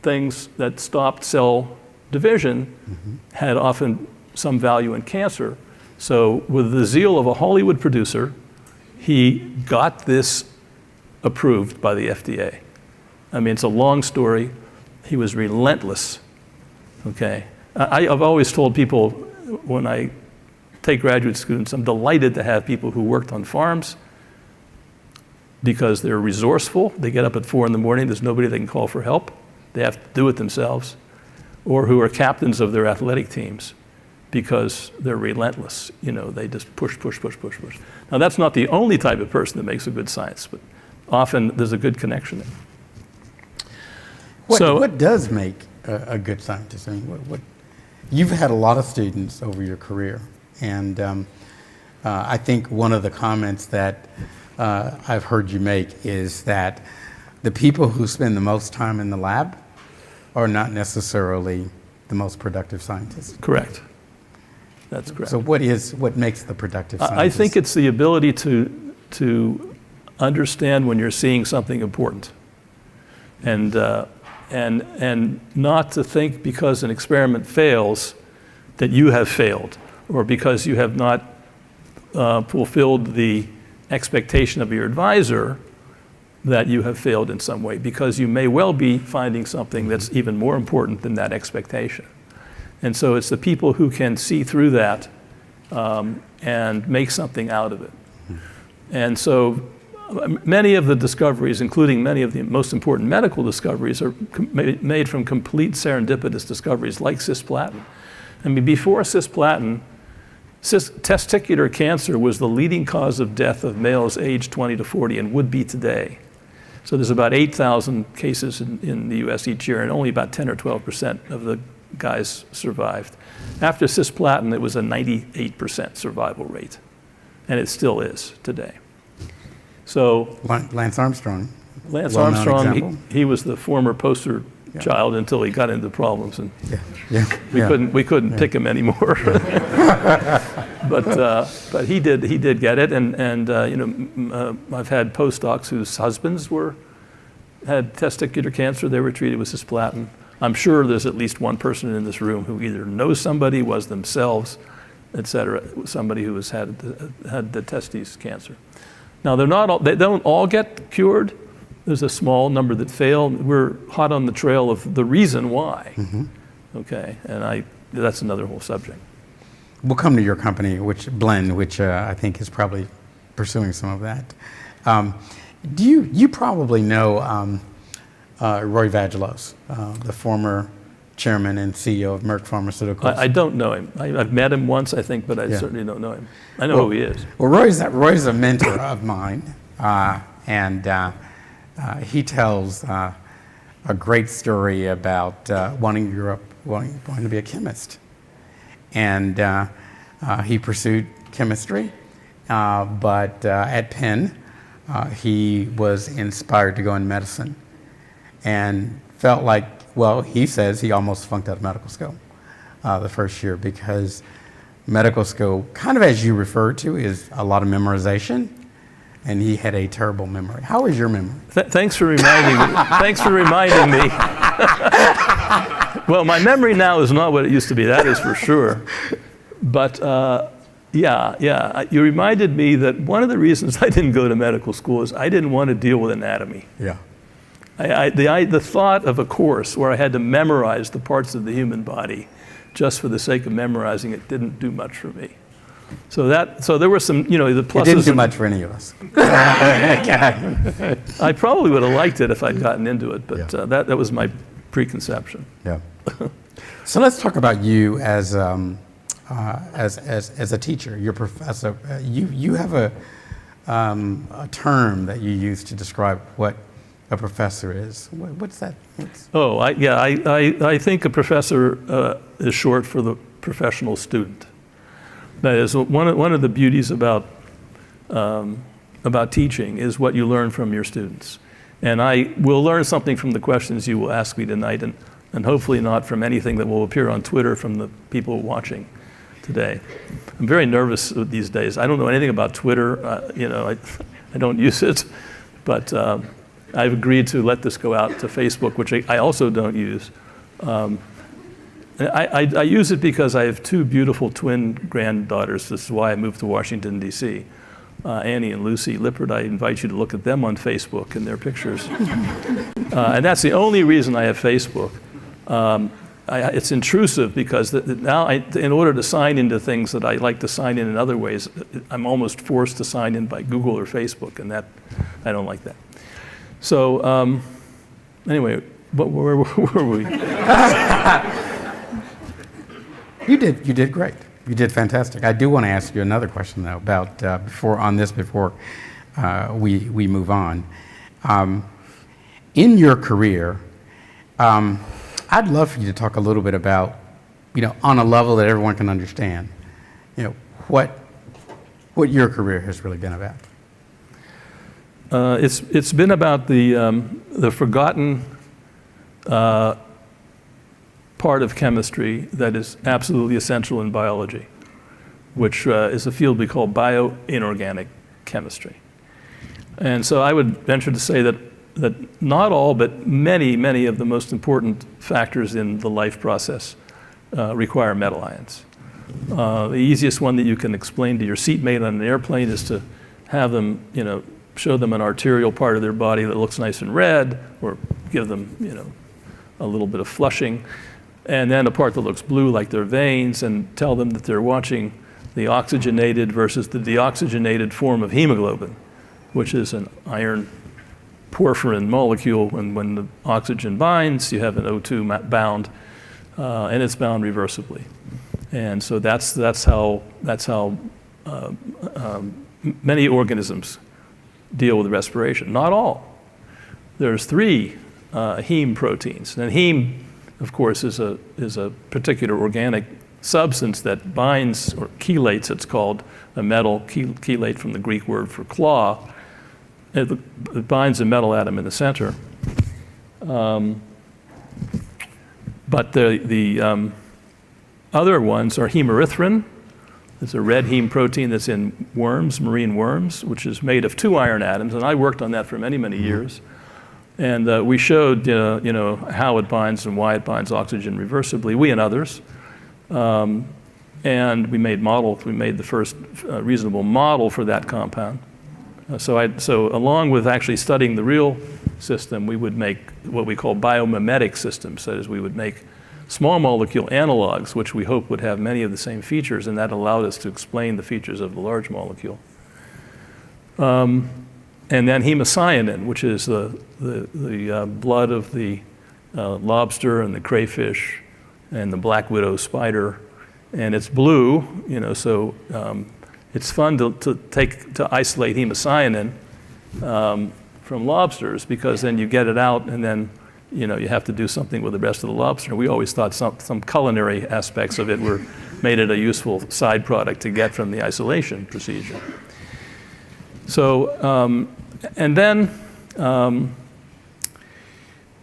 things that stopped cell division had often some value in cancer. So with the zeal of a Hollywood producer, he got this approved by the FDA. I mean, it's a long story. He was relentless, okay? I've always told people when I take graduate students, I'm delighted to have people who worked on farms because they're resourceful. They get up at 4 in the morning, there's nobody they can call for help. They have to do it themselves. Or who are captains of their athletic teams because they're relentless. You know, they just push. Now, that's not the only type of person that makes a good science, but often there's a good connection there. What does make a good scientist? I mean, you've had a lot of students over your career, and I think one of the comments that I've heard you make is that the people who spend the most time in the lab are not necessarily the most productive scientists. Correct. That's correct. So what makes the productive scientist? I think it's the ability to understand when you're seeing something important, and not to think because an experiment fails that you have failed, or because you have not fulfilled the expectation of your advisor that you have failed in some way, because you may well be finding something that's even more important than that expectation. And so it's the people who can see through that and make something out of it. And so many of the discoveries, including many of the most important medical discoveries, are made from complete serendipitous discoveries like cisplatin. I mean, before cisplatin, testicular cancer was the leading cause of death of males aged 20 to 40 and would be today. So there's about 8,000 cases in the US each year, and only about 10 or 12% of the guys survived. After cisplatin, it was a 98% survival rate, and it still is today. So Lance Armstrong. Lance Armstrong, he was the former poster child until he got into problems, and we couldn't pick him anymore. But he did get it, and I've had postdocs whose husbands had testicular cancer. They were treated with cisplatin. I'm sure there's at least one person in this room who either knows somebody, was themselves, et cetera, somebody who has had the testes cancer. Now they don't all get cured. There's a small number that fail. We're hot on the trail of the reason why. Okay, and that's another whole subject. We'll come to your company, Blend, which I think is probably pursuing some of that. You probably know Roy Evangelos, the former chairman and CEO of Merck Pharmaceuticals. I don't know him. I've met him once, I think, but I certainly don't know him. I know who he is. Well, Roy's a mentor of mine, and he tells a great story about wanting to be a chemist. And he pursued chemistry, but at Penn, he was inspired to go in medicine and felt like, well, he says he almost flunked out of medical school the first year, because medical school, kind of as you referred to, is a lot of memorization and he had a terrible memory. How is your memory? Thanks for reminding me. Thanks for reminding me. Well, my memory now is not what it used to be, that is for sure. But you reminded me that one of the reasons I didn't go to medical school is I didn't want to deal with anatomy. Yeah. The thought of a course where I had to memorize the parts of the human body just for the sake of memorizing it didn't do much for me. So there were some, the pluses. It didn't do much for any of us. I probably would have liked it if I'd gotten into it, but that was my preconception. Yeah. So let's talk about you as a teacher. You're a professor. You have a term that you use to describe what a professor is. What's that? I think a professor is short for the professional student. That is, one of the beauties about teaching is what you learn from your students. And I will learn something from the questions you will ask me tonight, and hopefully not from anything that will appear on Twitter from the people watching today. I'm very nervous these days. I don't know anything about Twitter. I don't use it, but I've agreed to let this go out to Facebook, which I also don't use. I use it because I have two beautiful twin granddaughters. This is why I moved to Washington, D.C. Annie and Lucy Lippard. I invite you to look at them on Facebook and their pictures. And that's the only reason I have Facebook. It's intrusive because now in order to sign into things that I like to sign in other ways, I'm almost forced to sign in by Google or Facebook, and I don't like that. So anyway, where were we? You did great. You did fantastic. I do want to ask you another question though about before we move on. In your career, I'd love for you to talk a little bit about, on a level that everyone can understand, what your career has really been about. It's been about the forgotten part of chemistry that is absolutely essential in biology, which is a field we call bioinorganic chemistry. And so I would venture to say that not all, but many of the most important factors in the life process require metal ions. The easiest one that you can explain to your seatmate on an airplane is to have them, show them an arterial part of their body that looks nice and red, or give them, a little bit of flushing, and then a part that looks blue like their veins, and tell them that they're watching the oxygenated versus the deoxygenated form of hemoglobin, which is an iron porphyrin molecule. When the oxygen binds, you have an O2 bound, and it's bound reversibly. And so that's how many organisms deal with respiration. Not all. There's 3 heme proteins, and heme, of course, is a particular organic substance that binds, or chelates, it's called, a metal, chelate from the Greek word for claw. It binds a metal atom in the center. But the other ones are hemerythrin. It's a red heme protein that's in worms, marine worms, which is made of 2 iron atoms, and I worked on that for many years. And we showed, how it binds and why it binds oxygen reversibly, we and others. And we made the first reasonable model for that compound. So along with actually studying the real system, we would make what we call biomimetic systems. That is, we would make small molecule analogs, which we hope would have many of the same features, and that allowed us to explain the features of the large molecule. And then hemocyanin, which is the blood of the lobster and the crayfish and the black widow spider, and it's blue, so it's fun to isolate hemocyanin from lobsters, because then you get it out and then you have to do something with the rest of the lobster. We always thought some culinary aspects of it made it a useful side product to get from the isolation procedure. So, and then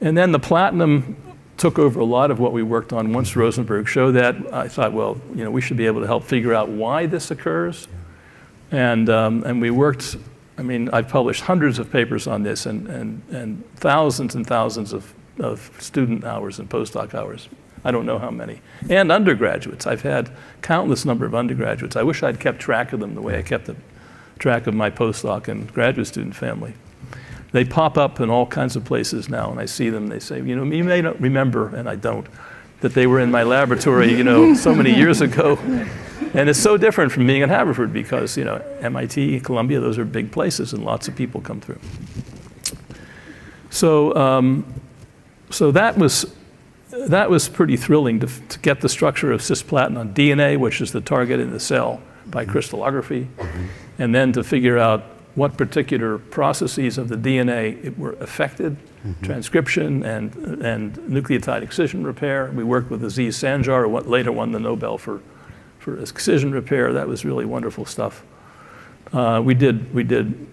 the platinum took over a lot of what we worked on. Once Rosenberg showed that, I thought, well, we should be able to help figure out why this occurs. And we worked I mean, I've published hundreds of papers on this and thousands of student hours and postdoc hours. I don't know how many. And undergraduates. I've had countless number of undergraduates. I wish I'd kept track of them the way I kept track of my postdoc and graduate student family. They pop up in all kinds of places now, and I see them, they say, you may not remember, and I don't, that they were in my laboratory, so many years ago. And it's so different from being at Haverford because, MIT, Columbia, those are big places and lots of people come through. So, so that was pretty thrilling to get the structure of cisplatin on DNA, which is the target in the cell, by crystallography, and then to figure out what particular processes of the DNA were affected, transcription and nucleotide excision repair. We worked with Aziz Sanjar, who later won the Nobel for excision repair. That was really wonderful stuff. We did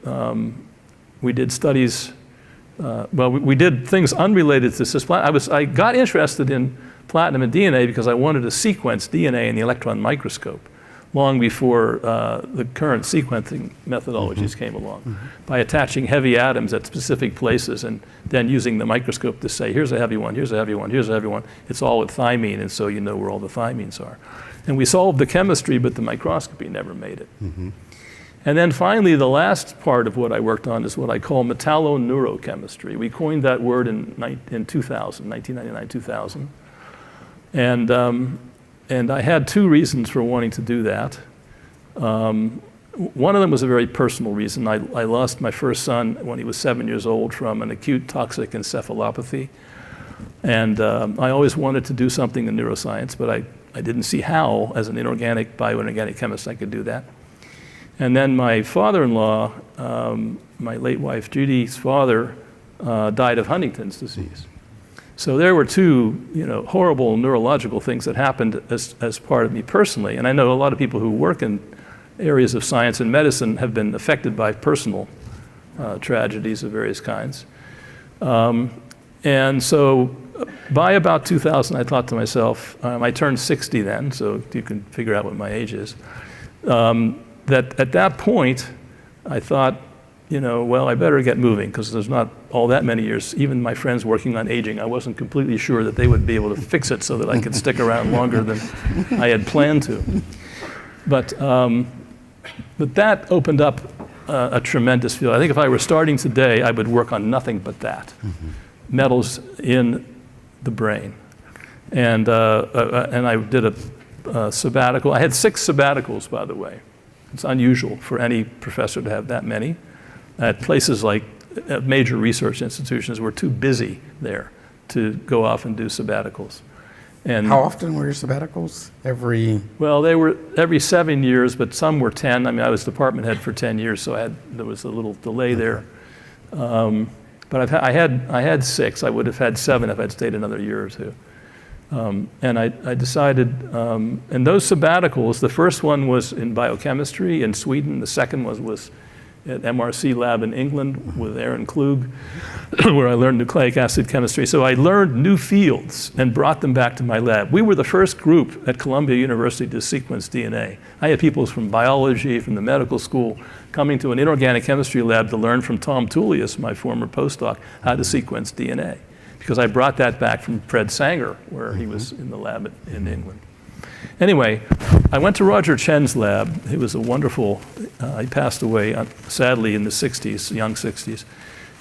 studies. We did things unrelated to cisplatin. I got interested in platinum and DNA because I wanted to sequence DNA in the electron microscope long before the current sequencing methodologies came along, by attaching heavy atoms at specific places and then using the microscope to say, here's a heavy one, here's a heavy one, here's a heavy one. It's all with thymine, and so you know where all the thymines are. And we solved the chemistry, but the microscopy never made it. And then finally, the last part of what I worked on is what I call metalloneurochemistry. We coined that word in 1999, 2000. And I had two reasons for wanting to do that. One of them was a very personal reason. I lost my first son when he was 7 years old from an acute toxic encephalopathy. And I always wanted to do something in neuroscience, but I didn't see how, as an inorganic, bioorganic chemist, I could do that. And then my father-in-law, my late wife Judy's father, died of Huntington's disease. So there were two, horrible neurological things that happened as part of me personally. And I know a lot of people who work in areas of science and medicine have been affected by personal tragedies of various kinds. And so by about 2000, I thought to myself, I turned 60 then, so you can figure out what my age is, that at that point, I thought, I better get moving because there's not all that many years. Even my friends working on aging, I wasn't completely sure that they would be able to fix it so that I could stick around longer than I had planned to. But that opened up a tremendous field. I think if I were starting today, I would work on nothing but that. Metals in the brain. And I did a sabbatical. I had 6 sabbaticals, by the way. It's unusual for any professor to have that many. At places like major research institutions, we're too busy there to go off and do sabbaticals. And how often were your sabbaticals? Well, they were every 7 years, but some were 10. I mean, I was department head for 10 years, so there was a little delay there. But I had 6. I would have had 7 if I'd stayed another year or two. And I decided, and those sabbaticals, the first one was in biochemistry in Sweden. The second one was at MRC lab in England with Aaron Klug, where I learned nucleic acid chemistry. So I learned new fields and brought them back to my lab. We were the first group at Columbia University to sequence DNA. I had people from biology, from the medical school, coming to an inorganic chemistry lab to learn from Tom Tullius, my former postdoc, how to sequence DNA. Because I brought that back from Fred Sanger, where he was in the lab in England. Anyway, I went to Roger Chen's lab. He was a wonderful, he passed away, sadly, in the 60s, young 60s,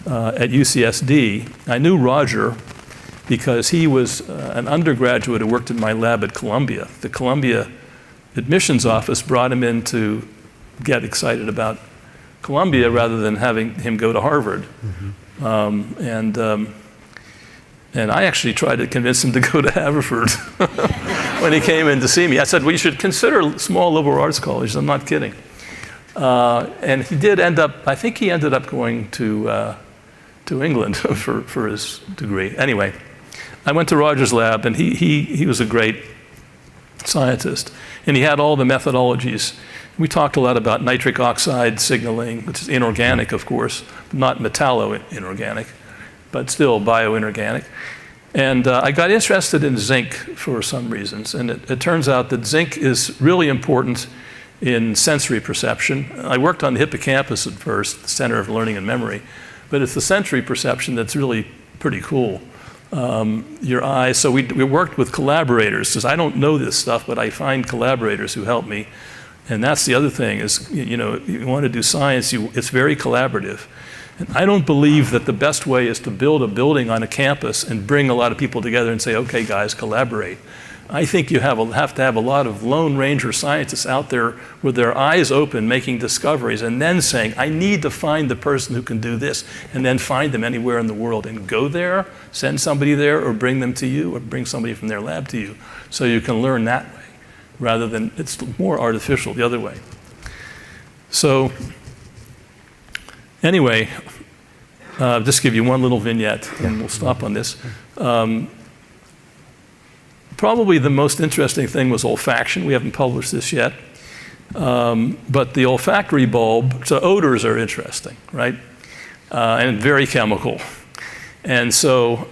at UCSD. I knew Roger because he was an undergraduate who worked in my lab at Columbia. The Columbia admissions office brought him in to get excited about Columbia rather than having him go to Harvard. And I actually tried to convince him to go to Haverford when he came in to see me. I said, well, you should consider small liberal arts colleges. I'm not kidding. And he did end up, I think he ended up going to England for his degree. Anyway, I went to Roger's lab, and he was a great scientist. And he had all the methodologies. We talked a lot about nitric oxide signaling, which is inorganic, of course, not metallo-inorganic, but still bioinorganic. And I got interested in zinc for some reasons. And it turns out that zinc is really important in sensory perception. I worked on the hippocampus at first, the center of learning and memory, but it's the sensory perception that's really pretty cool. Your eyes, so we worked with collaborators, because I don't know this stuff, but I find collaborators who help me. And that's the other thing is, you want to do science, it's very collaborative. And I don't believe that the best way is to build a building on a campus and bring a lot of people together and say, okay, guys, collaborate. I think you have to have a lot of Lone Ranger scientists out there with their eyes open, making discoveries, and then saying, I need to find the person who can do this, and then find them anywhere in the world and go there, send somebody there, or bring them to you, or bring somebody from their lab to you, so you can learn that way, rather than, it's more artificial the other way. So, anyway, just give you one little vignette, and we'll stop on this. Probably the most interesting thing was olfaction. We haven't published this yet. But the olfactory bulb, so odors are interesting, right? And very chemical. And so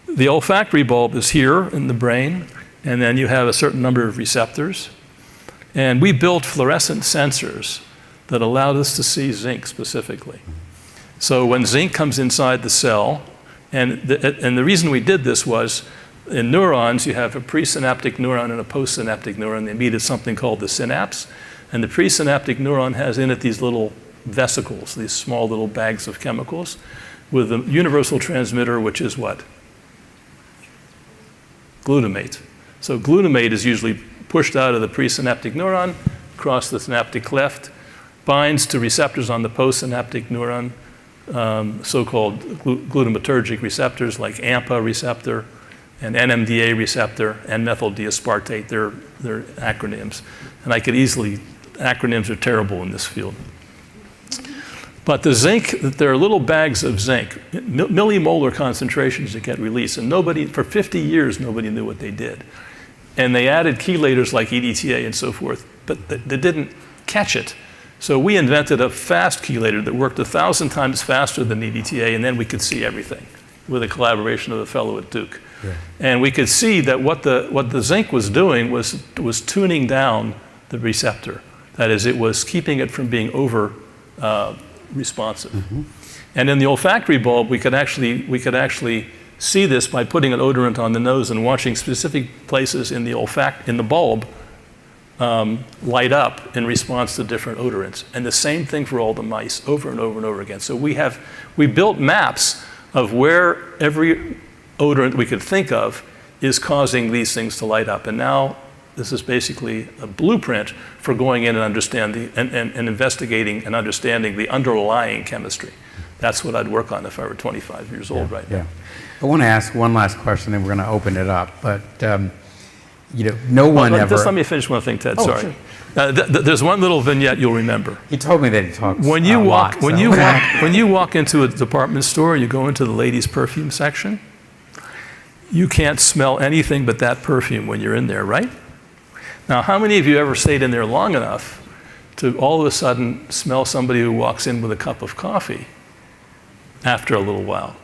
the olfactory bulb is here in the brain, and then you have a certain number of receptors. And we built fluorescent sensors that allowed us to see zinc specifically. So when zinc comes inside the cell, and the reason we did this was, in neurons, you have a presynaptic neuron and a postsynaptic neuron. They meet at something called the synapse. And the presynaptic neuron has in it these little vesicles, these small little bags of chemicals, with a universal transmitter, which is what? Glutamate. So glutamate is usually pushed out of the presynaptic neuron, across the synaptic cleft, binds to receptors on the postsynaptic neuron, so-called glutamatergic receptors like AMPA receptor, and NMDA receptor, and methyl D-aspartate, they're acronyms. And acronyms are terrible in this field. But the zinc, there are little bags of zinc, millimolar concentrations that get released, and for 50 years, nobody knew what they did. And they added chelators like EDTA and so forth, but they didn't catch it. So we invented a fast chelator that worked 1,000 times faster than EDTA, and then we could see everything with a collaboration of a fellow at Duke. Yeah. And we could see that what the zinc was doing was tuning down the receptor. That is, it was keeping it from being over responsive. Mm-hmm. And in the olfactory bulb, we could actually see this by putting an odorant on the nose and watching specific places in the bulb light up in response to different odorants. And the same thing for all the mice, over and over and over again. So we built maps of where every odorant we could think of is causing these things to light up. And now this is basically a blueprint for going in and understanding and investigating and understanding the underlying chemistry. That's what I'd work on if I were 25 years old right now. I want to ask one last question, then we're going to open it up. But no one ever. Just let me finish one thing, Ted. Oh, sorry. Sure. There's one little vignette you'll remember. He told me that he talks when you a walk lot, when you walk into a department store, you go into the ladies' perfume section. You can't smell anything but that perfume when you're in there, right? Now, how many of you ever stayed in there long enough to all of a sudden smell somebody who walks in with a cup of coffee after a little while?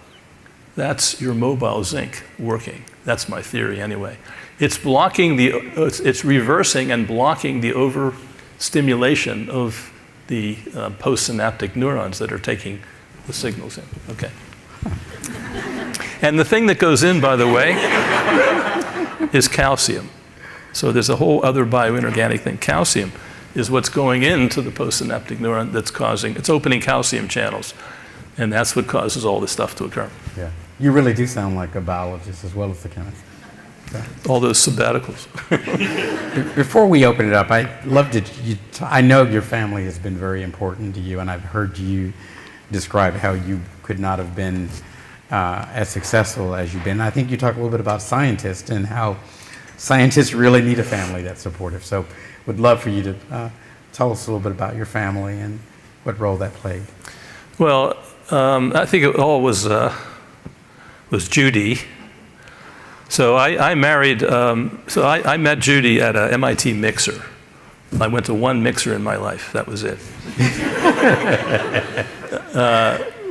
That's your mobile zinc working. That's my theory anyway. It's reversing and blocking the overstimulation of the postsynaptic neurons that are taking the signals in. Okay. And the thing that goes in, by the way, is calcium. So there's a whole other bioinorganic thing. Calcium is what's going into the postsynaptic neuron it's opening calcium channels. And that's what causes all this stuff to occur. Yeah. You really do sound like a biologist as well as a chemist. Okay. All those sabbaticals. Before we open it up, I know your family has been very important to you, and I've heard you describe how you could not have been as successful as you've been. I think you talk a little bit about scientists and how scientists really need a family that's supportive. So would love for you to tell us a little bit about your family and what role that played. Well, I think it all was Judy. So I married, I met Judy at a MIT mixer. I went to one mixer in my life, that was it.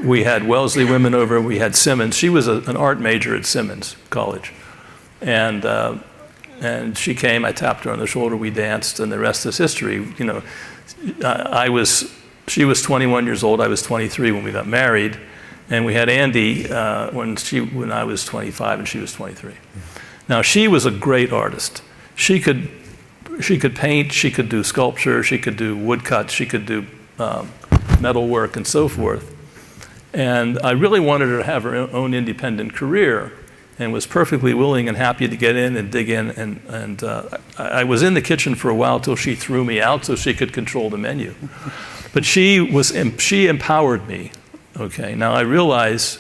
We had Wellesley women over, we had Simmons. She was an art major at Simmons College. And And she came, I tapped her on the shoulder, we danced, and the rest is history. You know, she was 21 years old, I was 23 when we got married, and we had Andy when I was 25 and she was 23. Now, she was a great artist. She could paint, she could do sculpture, she could do woodcut, she could do metal work and so forth. And I really wanted her to have her own independent career, and was perfectly willing and happy to get in and dig in. And I was in the kitchen for a while till she threw me out so she could control the menu. But she empowered me. Okay, now I realize,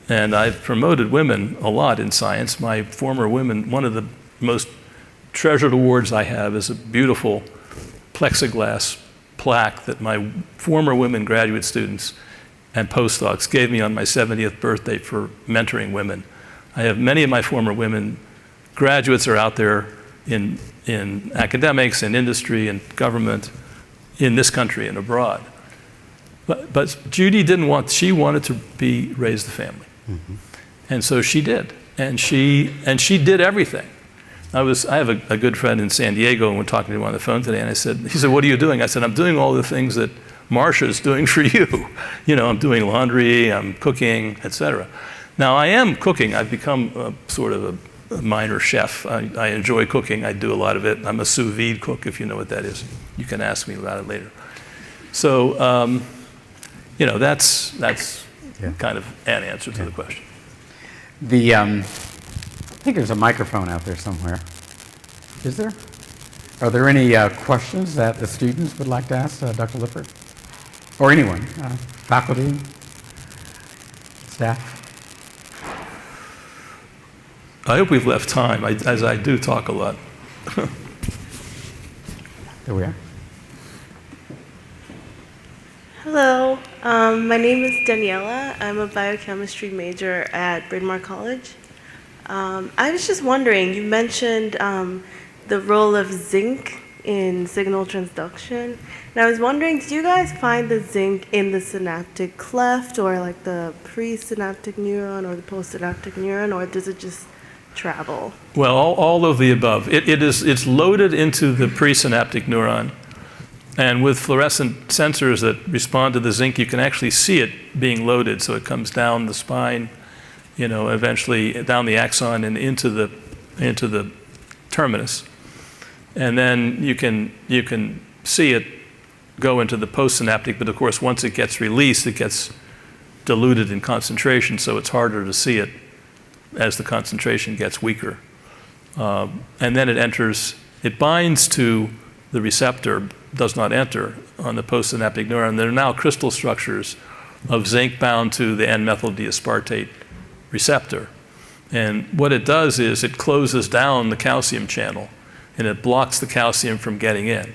and I've promoted women a lot in science. My former women, one of the most treasured awards I have is a beautiful plexiglass plaque that my former women graduate students and postdocs gave me on my 70th birthday for mentoring women. I have many of my former women graduates are out there in academics and industry and government in this country and abroad. But Judy she wanted to raise the family. Mm-hmm. And so she did. And she did everything. I have a good friend in San Diego, and we're talking to him on the phone today, and he said, what are you doing? I said, I'm doing all the things that Marsha's doing for you. You know, I'm doing laundry, I'm cooking, etc. Now, I am cooking. I've become sort of a minor chef. I enjoy cooking. I do a lot of it. I'm a sous vide cook, if you know what that is. You can ask me about it later. So, you know, that's kind of an answer to the question. I think there's a microphone out there somewhere. Is there? Are there any questions that the students would like to ask Dr. Lippard? Or anyone? Faculty? Staff? I hope we've left time, as I do talk a lot. There we are. Hello, my name is Daniela. I'm a biochemistry major at Bryn Mawr College. I was just wondering, you mentioned the role of zinc in signal transduction. And I was wondering, did you guys find the zinc in the synaptic cleft, or like the presynaptic neuron or the postsynaptic neuron, or does it just travel? Well, all of the above. It's loaded into the presynaptic neuron. And with fluorescent sensors that respond to the zinc, you can actually see it being loaded. So it comes down the spine, you know, eventually down the axon and into the terminus. And then you can see it go into the postsynaptic, but of course, once it gets released, it gets diluted in concentration, so it's harder to see it as the concentration gets weaker. And then it binds to the receptor, does not enter on the postsynaptic neuron. There are now crystal structures of zinc bound to the N-methyl diaspartate receptor. And what it does is it closes down the calcium channel, and it blocks the calcium from getting in.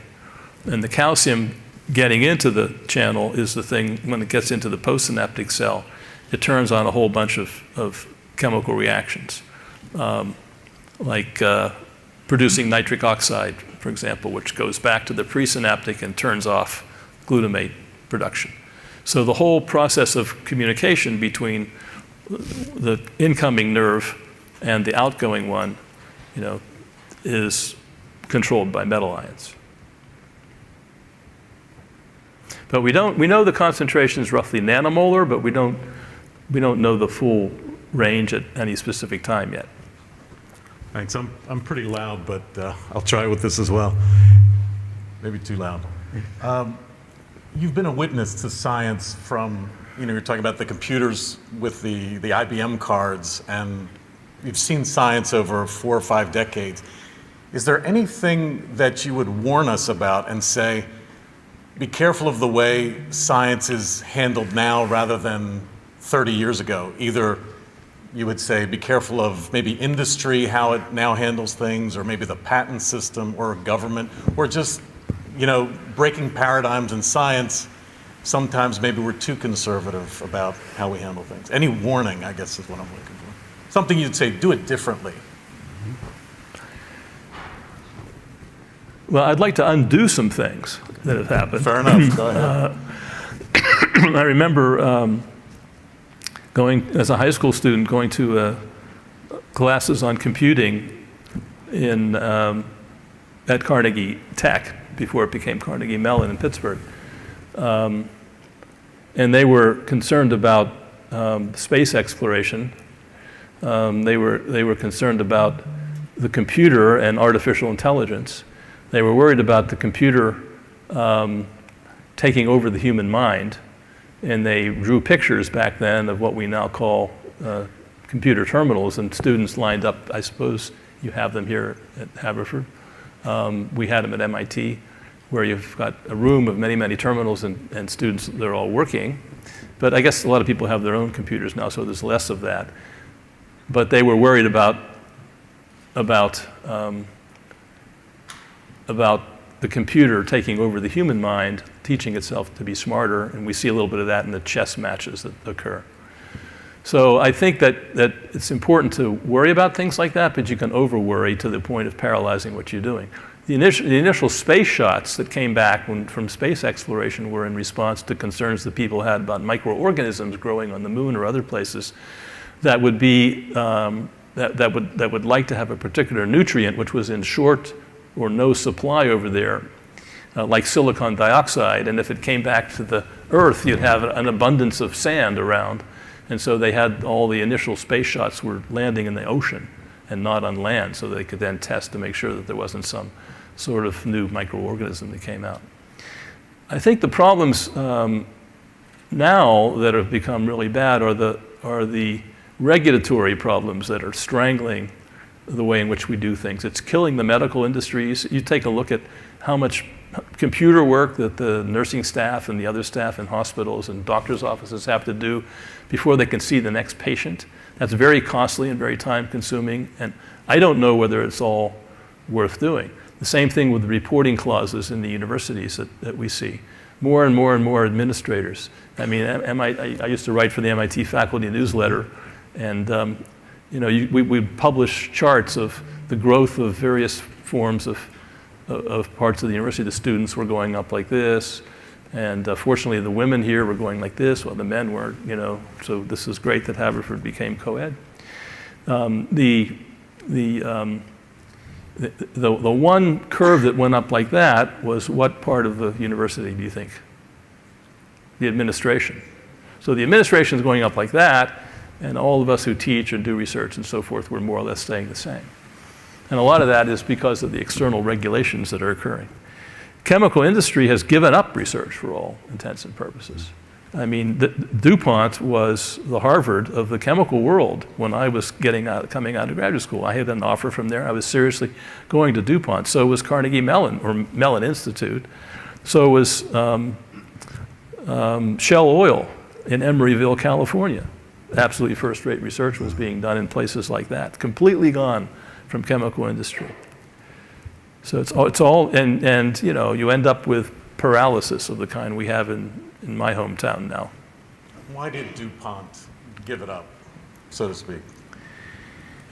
And the calcium getting into the channel is the thing, when it gets into the postsynaptic cell, it turns on a whole bunch of chemical reactions, like producing nitric oxide, for example, which goes back to the presynaptic and turns off glutamate production. So the whole process of communication between the incoming nerve and the outgoing one, you know, is controlled by metal ions. But we know the concentration is roughly nanomolar, but we don't know the full range at any specific time yet. Thanks. I'm pretty loud, but I'll try with this as well. Maybe too loud. You've been a witness to science from, you know, you're talking about the computers with the IBM cards, and you've seen science over 4 or 5 decades. Is there anything that you would warn us about and say, be careful of the way science is handled now rather than 30 years ago? Either you would say, be careful of maybe industry, how it now handles things, or maybe the patent system, or government, or just, you know, breaking paradigms in science. Sometimes maybe we're too conservative about how we handle things. Any warning, I guess, is what I'm looking for. Something you'd say, do it differently. Well, I'd like to undo some things that have happened. Fair enough. Go ahead. I remember going, as a high school student, going to classes on computing at Carnegie Tech before it became Carnegie Mellon in Pittsburgh. And they were concerned about space exploration. They were concerned about the computer and artificial intelligence. They were worried about the computer taking over the human mind, and they drew pictures back then of what we now call computer terminals, and students lined up. I suppose you have them here at Haverford. We had them at MIT, where you've got a room of many, many terminals and students, they're all working. But I guess a lot of people have their own computers now, so there's less of that. But they were worried about the computer taking over the human mind, teaching itself to be smarter, and we see a little bit of that in the chess matches that occur. So I think that it's important to worry about things like that, but you can over-worry to the point of paralyzing what you're doing. The initial space shots that came back from space exploration were in response to concerns that people had about microorganisms growing on the moon or other places that would be that would like to have a particular nutrient which was in short or no supply over there, like silicon dioxide. And if it came back to the Earth, you'd have an abundance of sand around. And so they had all the initial space shots were landing in the ocean and not on land, so they could then test to make sure that there wasn't some sort of new microorganism that came out. I think the problems now that have become really bad are the regulatory problems that are strangling the way in which we do things. It's killing the medical industries. You take a look at how much computer work that the nursing staff and the other staff in hospitals and doctors' offices have to do before they can see the next patient. That's very costly and very time-consuming, and I don't know whether it's all worth doing. The same thing with the reporting clauses in the universities that we see. More and more and more administrators. I mean, I used to write for the MIT faculty newsletter, and we publish charts of the growth of various forms of parts of the university. The students were going up like this, and fortunately the women here were going like this, while the men weren't, so this is great that Haverford became co-ed. The one curve that went up like that was what part of the university do you think? The administration. So the administration is going up like that, and all of us who teach and do research and so forth were more or less staying the same. And a lot of that is because of the external regulations that are occurring. Chemical industry has given up research for all intents and purposes. I mean, DuPont was the Harvard of the chemical world when I was coming out of graduate school. I had an offer from there. I was seriously going to DuPont. So was Carnegie Mellon, or Mellon Institute. So was Shell Oil in Emeryville, California. Absolutely first-rate research was being done in places like that, completely gone from chemical industry. So it's all, and you end up with paralysis of the kind we have in my hometown now. Why did DuPont give it up, so to speak?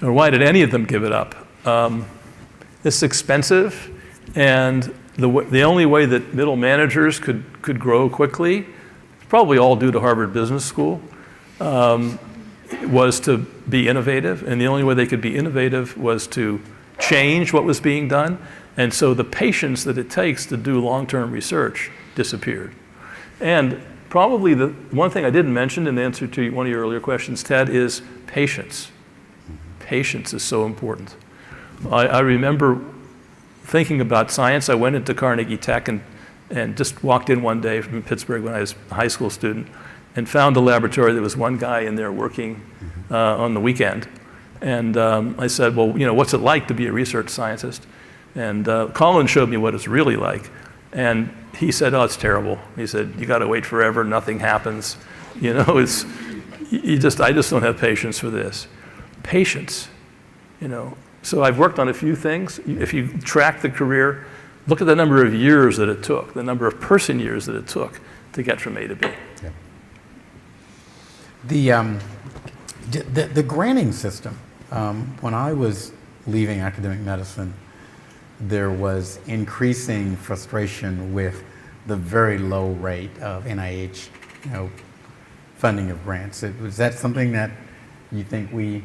Or why did any of them give it up? It's expensive, and the only way that middle managers could grow quickly, probably all due to Harvard Business School, was to be innovative, and the only way they could be innovative was to change what was being done, and so the patience that it takes to do long-term research disappeared. And probably the one thing I didn't mention in answer to one of your earlier questions, Ted, is patience. Patience is so important. I remember thinking about science. I went into Carnegie Tech and just walked in one day from Pittsburgh when I was a high school student and found a laboratory. There was one guy in there working on the weekend. And I said, well, what's it like to be a research scientist? And Colin showed me what it's really like. And he said, oh, it's terrible. He said, you got to wait forever, nothing happens. I just don't have patience for this. Patience, So I've worked on a few things. If you track the career, look at the number of years that it took, the number of person years that it took to get from A to B. Yeah. The granting system, when I was leaving academic medicine, there was increasing frustration with the very low rate of NIH, funding of grants. Was that something that you think we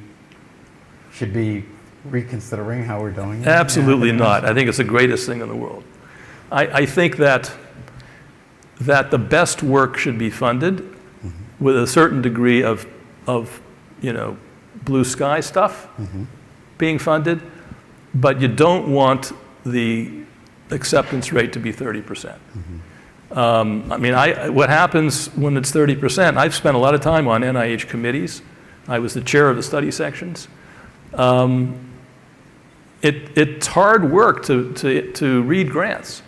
should be reconsidering how we're doing it? Absolutely not. I think it's the greatest thing in the world. I think that the best work should be funded with a certain degree of blue sky stuff being funded, but you don't want the acceptance rate to be 30%. What happens when it's 30%, I've spent a lot of time on NIH committees. I was the chair of the study sections. It's hard work to read grants.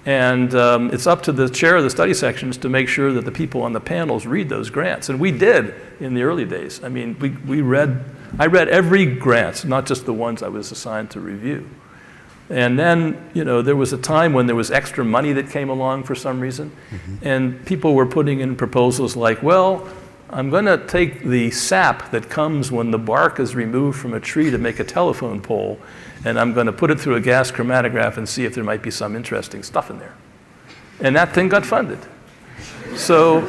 And it's up to the chair of the study sections to make sure that the people on the panels read those grants. And we did in the early days. I mean, I read every grant, not just the ones I was assigned to review. And then, there was a time when there was extra money that came along for some reason. And people were putting in proposals like, well, I'm going to take the sap that comes when the bark is removed from a tree to make a telephone pole, and I'm going to put it through a gas chromatograph and see if there might be some interesting stuff in there. And that thing got funded. So,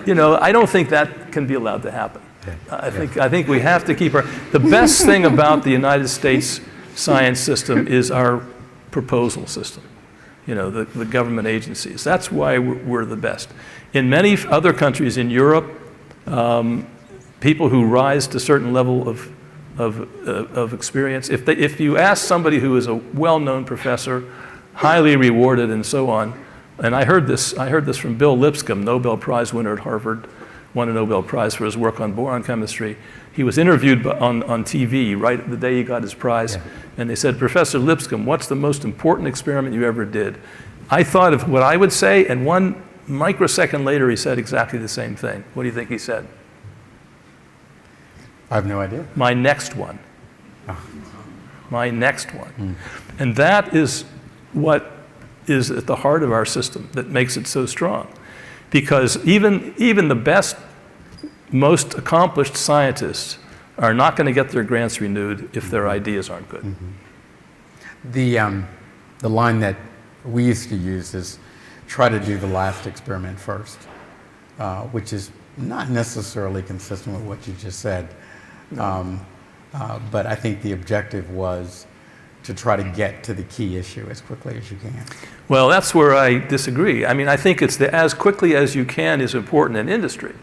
I don't think that can be allowed to happen. I think we have to keep the best thing about the United States science system is our proposal system, the government agencies. That's why we're the best. In many other countries in Europe, people who rise to a certain level of experience, if you ask somebody who is a well-known professor, highly rewarded and so on, and I heard this from Bill Lipscomb, Nobel Prize winner at Harvard, won a Nobel Prize for his work on boron chemistry. He was interviewed on TV right the day he got his prize, and they said, Professor Lipscomb, what's the most important experiment you ever did? I thought of what I would say, and 1 microsecond later he said exactly the same thing. What do you think he said? I have no idea. My next one. My next one. And that is what is at the heart of our system that makes it so strong. Because even the best, most accomplished scientists are not going to get their grants renewed if their ideas aren't good. The line that we used to use is try to do the last experiment first, which is not necessarily consistent with what you just said. But I think the objective was to try to get to the key issue as quickly as you can. Well, that's where I disagree. I mean, I think it's as quickly as you can is important in industry,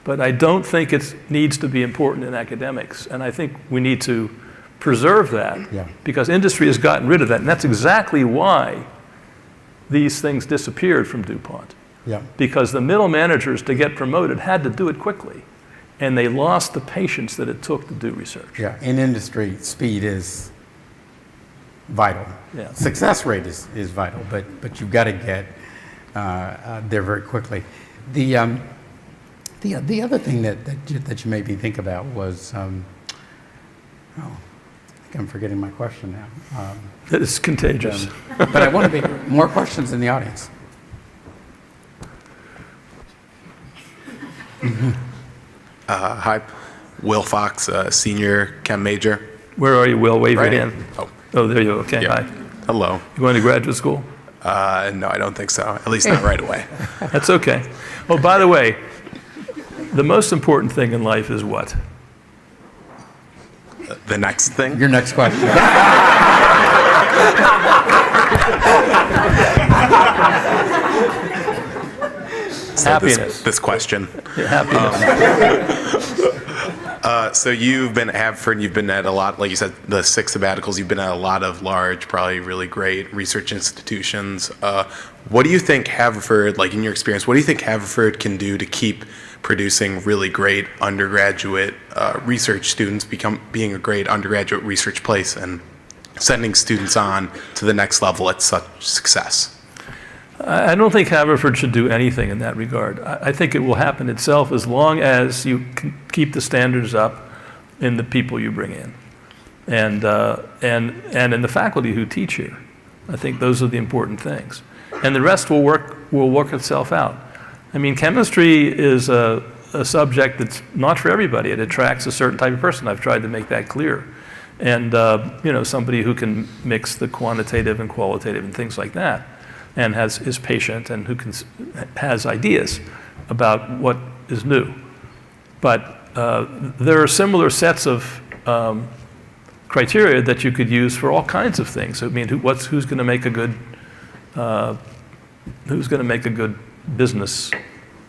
but I don't think it needs to be important in academics. And I think we need to preserve that because industry has gotten rid of that. And that's exactly why these things disappeared from DuPont. Because the middle managers to get promoted had to do it quickly. And they lost the patience that it took to do research. In industry, speed is vital. Success rate is vital, but you've got to get there very quickly. The other thing that you made me think about was, I think I'm forgetting my question now. It's contagious. But I want to be more questions in the audience. Hi, Will Fox, senior chem major. Where are you, Will? Wave your hand. Oh, there you go. Okay, yeah. hi. Hello. You going to graduate school? No, I don't think so. At least not right away. That's okay. Oh, by the way, the most important thing in life is what? The next thing? Your next question. So happiness. This question. Happiness. So you've been at Haverford, you've been at a lot, like you said, the 6 sabbaticals, you've been at a lot of large, probably really great research institutions. What do you think Haverford, like in your experience, what do you think Haverford can do to keep producing really great undergraduate research students, being a great undergraduate research place and sending students on to the next level at such success? I don't think Haverford should do anything in that regard. I think it will happen itself as long as you can keep the standards up in the people you bring in, and in the faculty who teach here. I think those are the important things, and the rest will work itself out. I mean, chemistry is a subject that's not for everybody. It attracts a certain type of person. I've tried to make that clear, and somebody who can mix the quantitative and qualitative and things like that, and is patient and who has ideas about what is new. But there are similar sets of criteria that you could use for all kinds of things. I mean, who's going to make a good business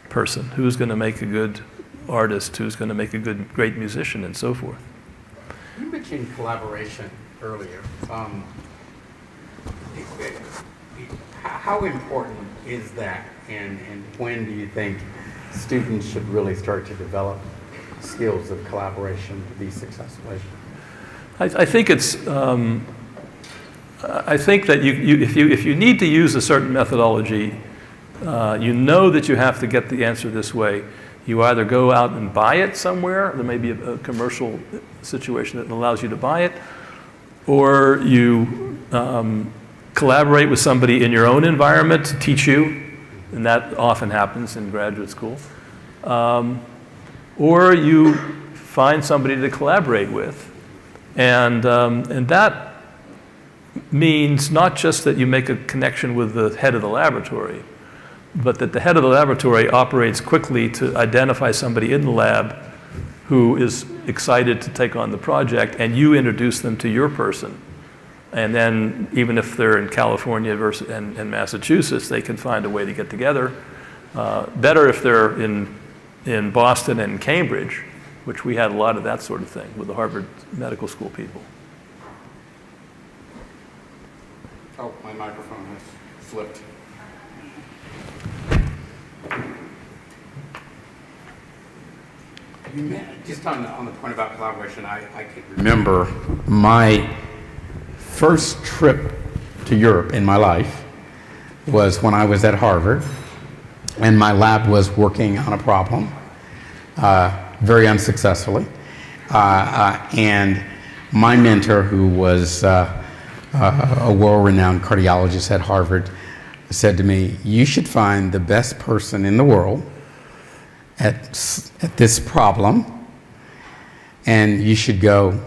person? Who's going to make a good artist? Who's going to make a great musician, and so forth? You mentioned collaboration earlier. How important is that, and when do you think students should really start to develop skills of collaboration to be successful? I think it's. I think that if you need to use a certain methodology, you know that you have to get the answer this way. You either go out and buy it somewhere. There may be a commercial situation that allows you to buy it, or you collaborate with somebody in your own environment to teach you, and that often happens in graduate school. Or you find somebody to collaborate with, and that means not just that you make a connection with the head of the laboratory, but that the head of the laboratory operates quickly to identify somebody in the lab who is excited to take on the project, and you introduce them to your person. And then even if they're in California and Massachusetts, they can find a way to get together. Better if they're in Boston and Cambridge, which we had a lot of that sort of thing with the Harvard Medical School people. Oh, my microphone has flipped. Just on the point about collaboration, I can remember my first trip to Europe in my life was when I was at Harvard, and my lab was working on a problem very unsuccessfully. And my mentor, who was a world-renowned cardiologist at Harvard, said to me, "You should find the best person in the world at this problem, and you should go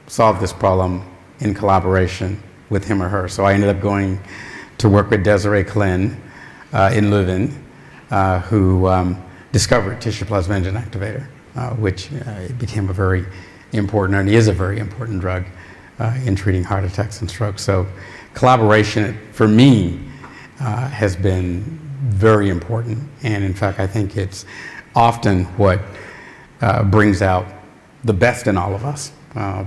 solve this problem in collaboration with him or her." So I ended up going to work with Desiree Klein in Leuven, who discovered tissue plasminogen activator, which became a very important, and is a very important drug in treating heart attacks and strokes. So collaboration, for me, has been very important, and in fact, I think it's often what brings out the best in all of us,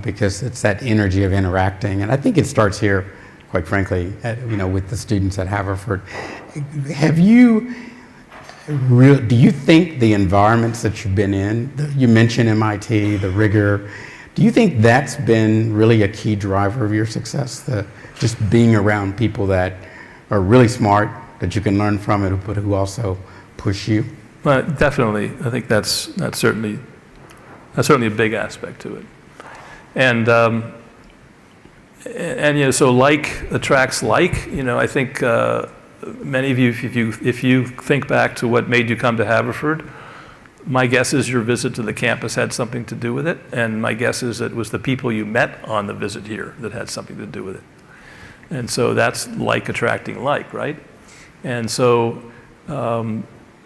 because it's that energy of interacting. And I think it starts here, quite frankly, with the students at Haverford. Do you think the environments that you've been in, you mentioned MIT, the rigor, do you think that's been really a key driver of your success? Just being around people that are really smart, that you can learn from, but who also push you? Definitely, I think that's certainly a big aspect to it, and so like attracts like. I think many of you, if you think back to what made you come to Haverford, my guess is your visit to the campus had something to do with it, and my guess is it was the people you met on the visit here that had something to do with it, and so that's like attracting like, right? And so.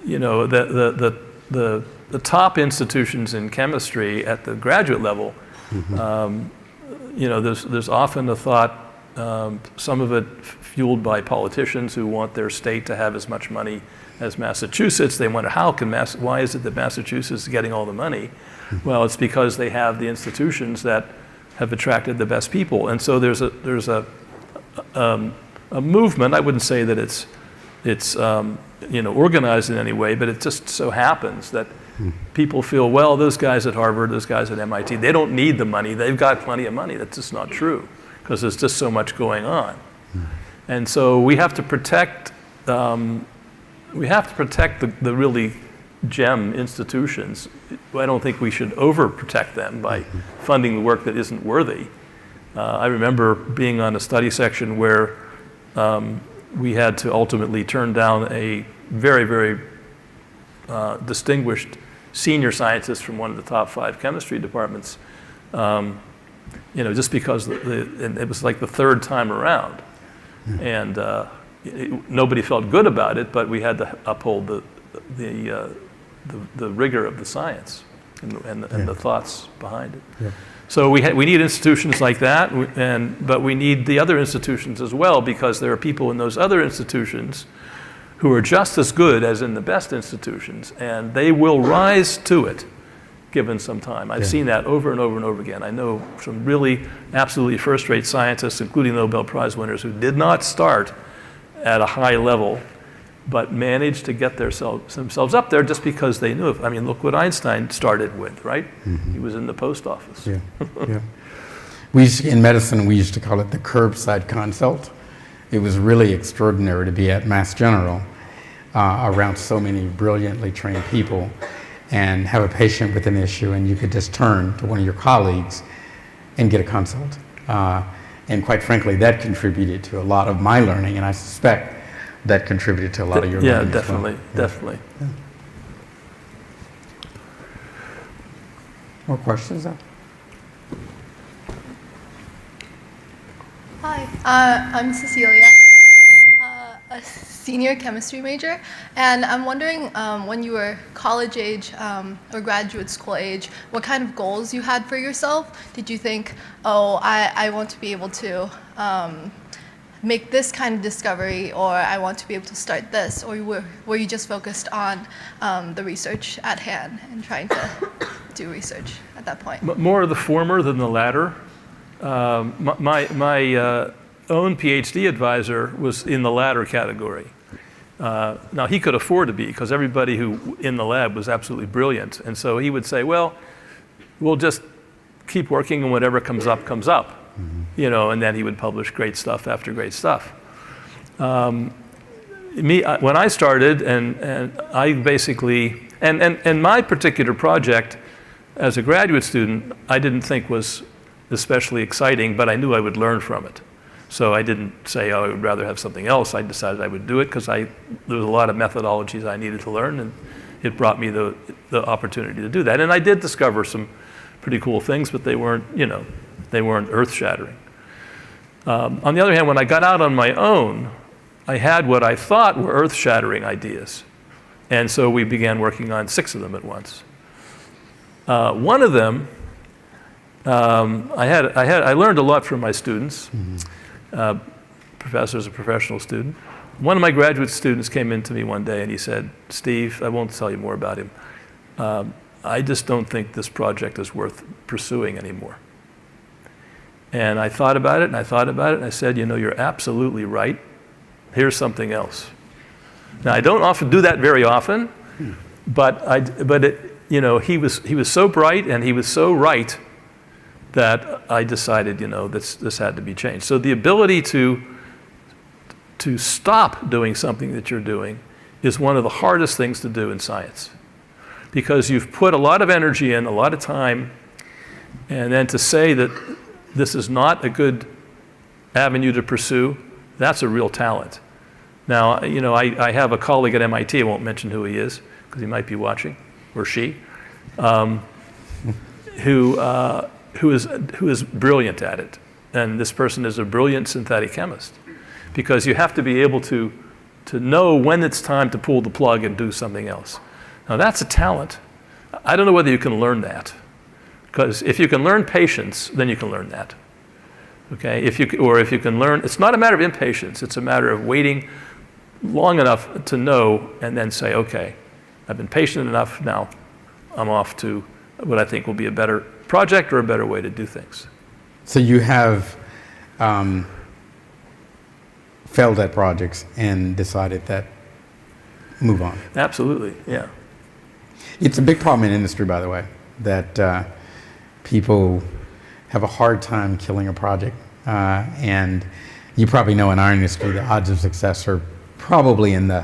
The top institutions in chemistry at the graduate level, there's often a thought, some of it fueled by politicians who want their state to have as much money as Massachusetts. They wonder why is it that Massachusetts is getting all the money? Well, it's because they have the institutions that have attracted the best people, and so there's a movement. I wouldn't say that it's organized in any way, but it just so happens that people feel, well, those guys at Harvard, those guys at MIT, they don't need the money. They've got plenty of money. That's just not true, because there's just so much going on. And so we have to protect the really gem institutions. I don't think we should overprotect them by funding the work that isn't worthy. I remember being on a study section where we had to ultimately turn down a very, very distinguished senior scientist from one of the top 5 chemistry departments, just because and it was like the third time around. And nobody felt good about it, but we had to uphold the rigor of the science and the thoughts behind it. So we need institutions like that, but we need the other institutions as well, because there are people in those other institutions who are just as good as in the best institutions, and they will rise to it given some time. I've seen that over and over and over again. I know some really absolutely first-rate scientists, including Nobel Prize winners, who did not start at a high level, but managed to get themselves up there just because they knew it. I mean, look what Einstein started with, right? He was in the post office. Yeah, yeah. In medicine, we used to call it the curbside consult. It was really extraordinary to be at Mass General around so many brilliantly trained people and have a patient with an issue, and you could just turn to one of your colleagues and get a consult. And quite frankly, that contributed to a lot of my learning, and I suspect that contributed to a lot of your learning. Yeah, definitely, definitely. Yeah. More questions? Hi, I'm Cecilia, a senior chemistry major, and I'm wondering when you were college age or graduate school age, what kind of goals you had for yourself? Did you think, oh, I want to be able to make this kind of discovery, or I want to be able to start this, or were you just focused on the research at hand and trying to do research at that point? More of the former than the latter. My own PhD advisor was in the latter category. Now, he could afford to be, because everybody who in the lab was absolutely brilliant. And so he would say, well, we'll just keep working, and whatever comes up, comes up. You know, and then he would publish great stuff after great stuff. When I started, and I basically, and my particular project as a graduate student, I didn't think was especially exciting, but I knew I would learn from it. So I didn't say, oh, I would rather have something else. I decided I would do it because there was a lot of methodologies I needed to learn, and it brought me the opportunity to do that. And I did discover some pretty cool things, but they weren't, you know, they weren't earth-shattering. On the other hand, when I got out on my own, I had what I thought were earth-shattering ideas. And so we began working on 6 of them at once. One of them, I learned a lot from my students, professors, a professional student. One of my graduate students came in to me one day and he said, Steve, I won't tell you more about him. I just don't think this project is worth pursuing anymore. And I thought about it, and I thought about it, and I said, you know, you're absolutely right. Here's something else. Now, I don't often do that very often, but you know, he was so bright and he was so right that I decided, you know, this had to be changed. So the ability to stop doing something that you're doing is one of the hardest things to do in science, because you've put a lot of energy in, a lot of time, and then to say that this is not a good avenue to pursue, that's a real talent. Now, you know, I have a colleague at MIT, I won't mention who he is, because he might be watching, or she, who is brilliant at it. And this person is a brilliant synthetic chemist, because you have to be able to know when it's time to pull the plug and do something else. Now, that's a talent. I don't know whether you can learn that. Because if you can learn patience, then you can learn that. Okay? If you can learn, it's not a matter of impatience, it's a matter of waiting long enough to know and then say, okay, I've been patient enough, now I'm off to what I think will be a better project or a better way to do things. So you have failed at projects and decided that move on. Absolutely, yeah. It's a big problem in industry, by the way, that people have a hard time killing a project. And you probably know in our industry, the odds of success are probably in the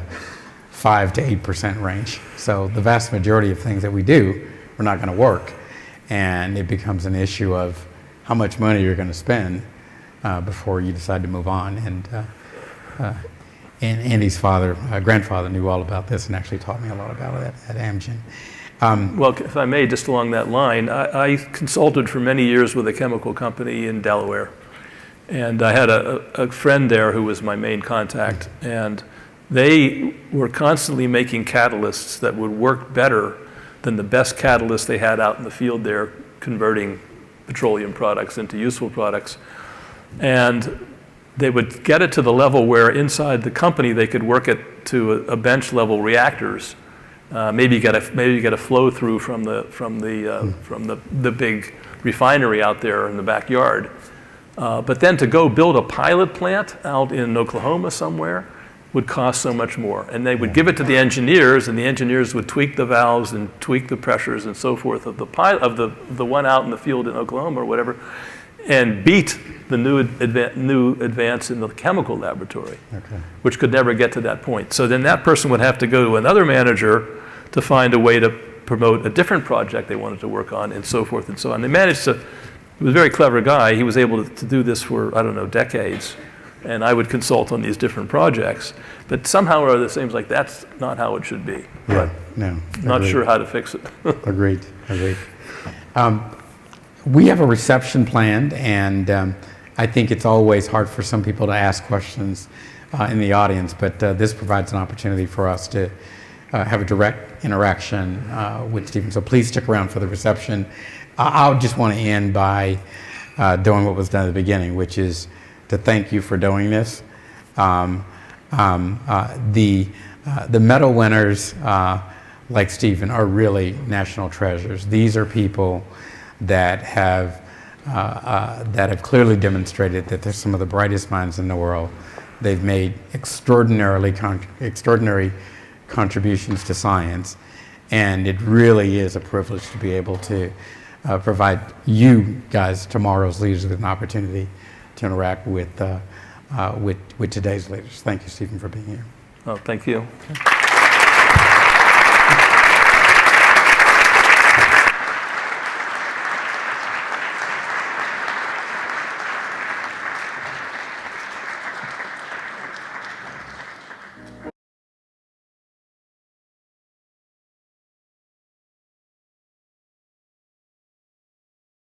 5 to 8% range. So the vast majority of things that we do are not going to work. And it becomes an issue of how much money you're going to spend before you decide to move on. And Andy's grandfather knew all about this and actually taught me a lot about it at Amgen. Well, if I may, just along that line, I consulted for many years with a chemical company in Delaware. And I had a friend there who was my main contact. And they were constantly making catalysts that would work better than the best catalysts they had out in the field there, converting petroleum products into useful products. And they would get it to the level where inside the company they could work it to a bench level reactors. Maybe you get a flow through from the big refinery out there in the backyard. But then to go build a pilot plant out in Oklahoma somewhere would cost so much more. And they would give it to the engineers, and the engineers would tweak the valves and tweak the pressures and so forth of the one out in the field in Oklahoma or whatever, and beat the new advance in the chemical laboratory, which could never get to that point. So then that person would have to go to another manager to find a way to promote a different project they wanted to work on, and so forth and so on. They managed to, he was a very clever guy. He was able to do this for, I don't know, decades. And I would consult on these different projects. But somehow or other, it seems like that's not how it should be. Yeah, no. Not sure how to fix it. Agreed. We have a reception planned, and I think it's always hard for some people to ask questions in the audience, but this provides an opportunity for us to have a direct interaction with Stephen. So please stick around for the reception. I just want to end by doing what was done at the beginning, which is to thank you for doing this. The medal winners, like Stephen, are really national treasures. These are people that have clearly demonstrated that they're some of the brightest minds in the world. They've made extraordinary contributions to science, and it really is a privilege to be able to provide you guys, tomorrow's leaders, with an opportunity to interact with today's leaders. Thank you, Stephen, for being here. Oh, thank you.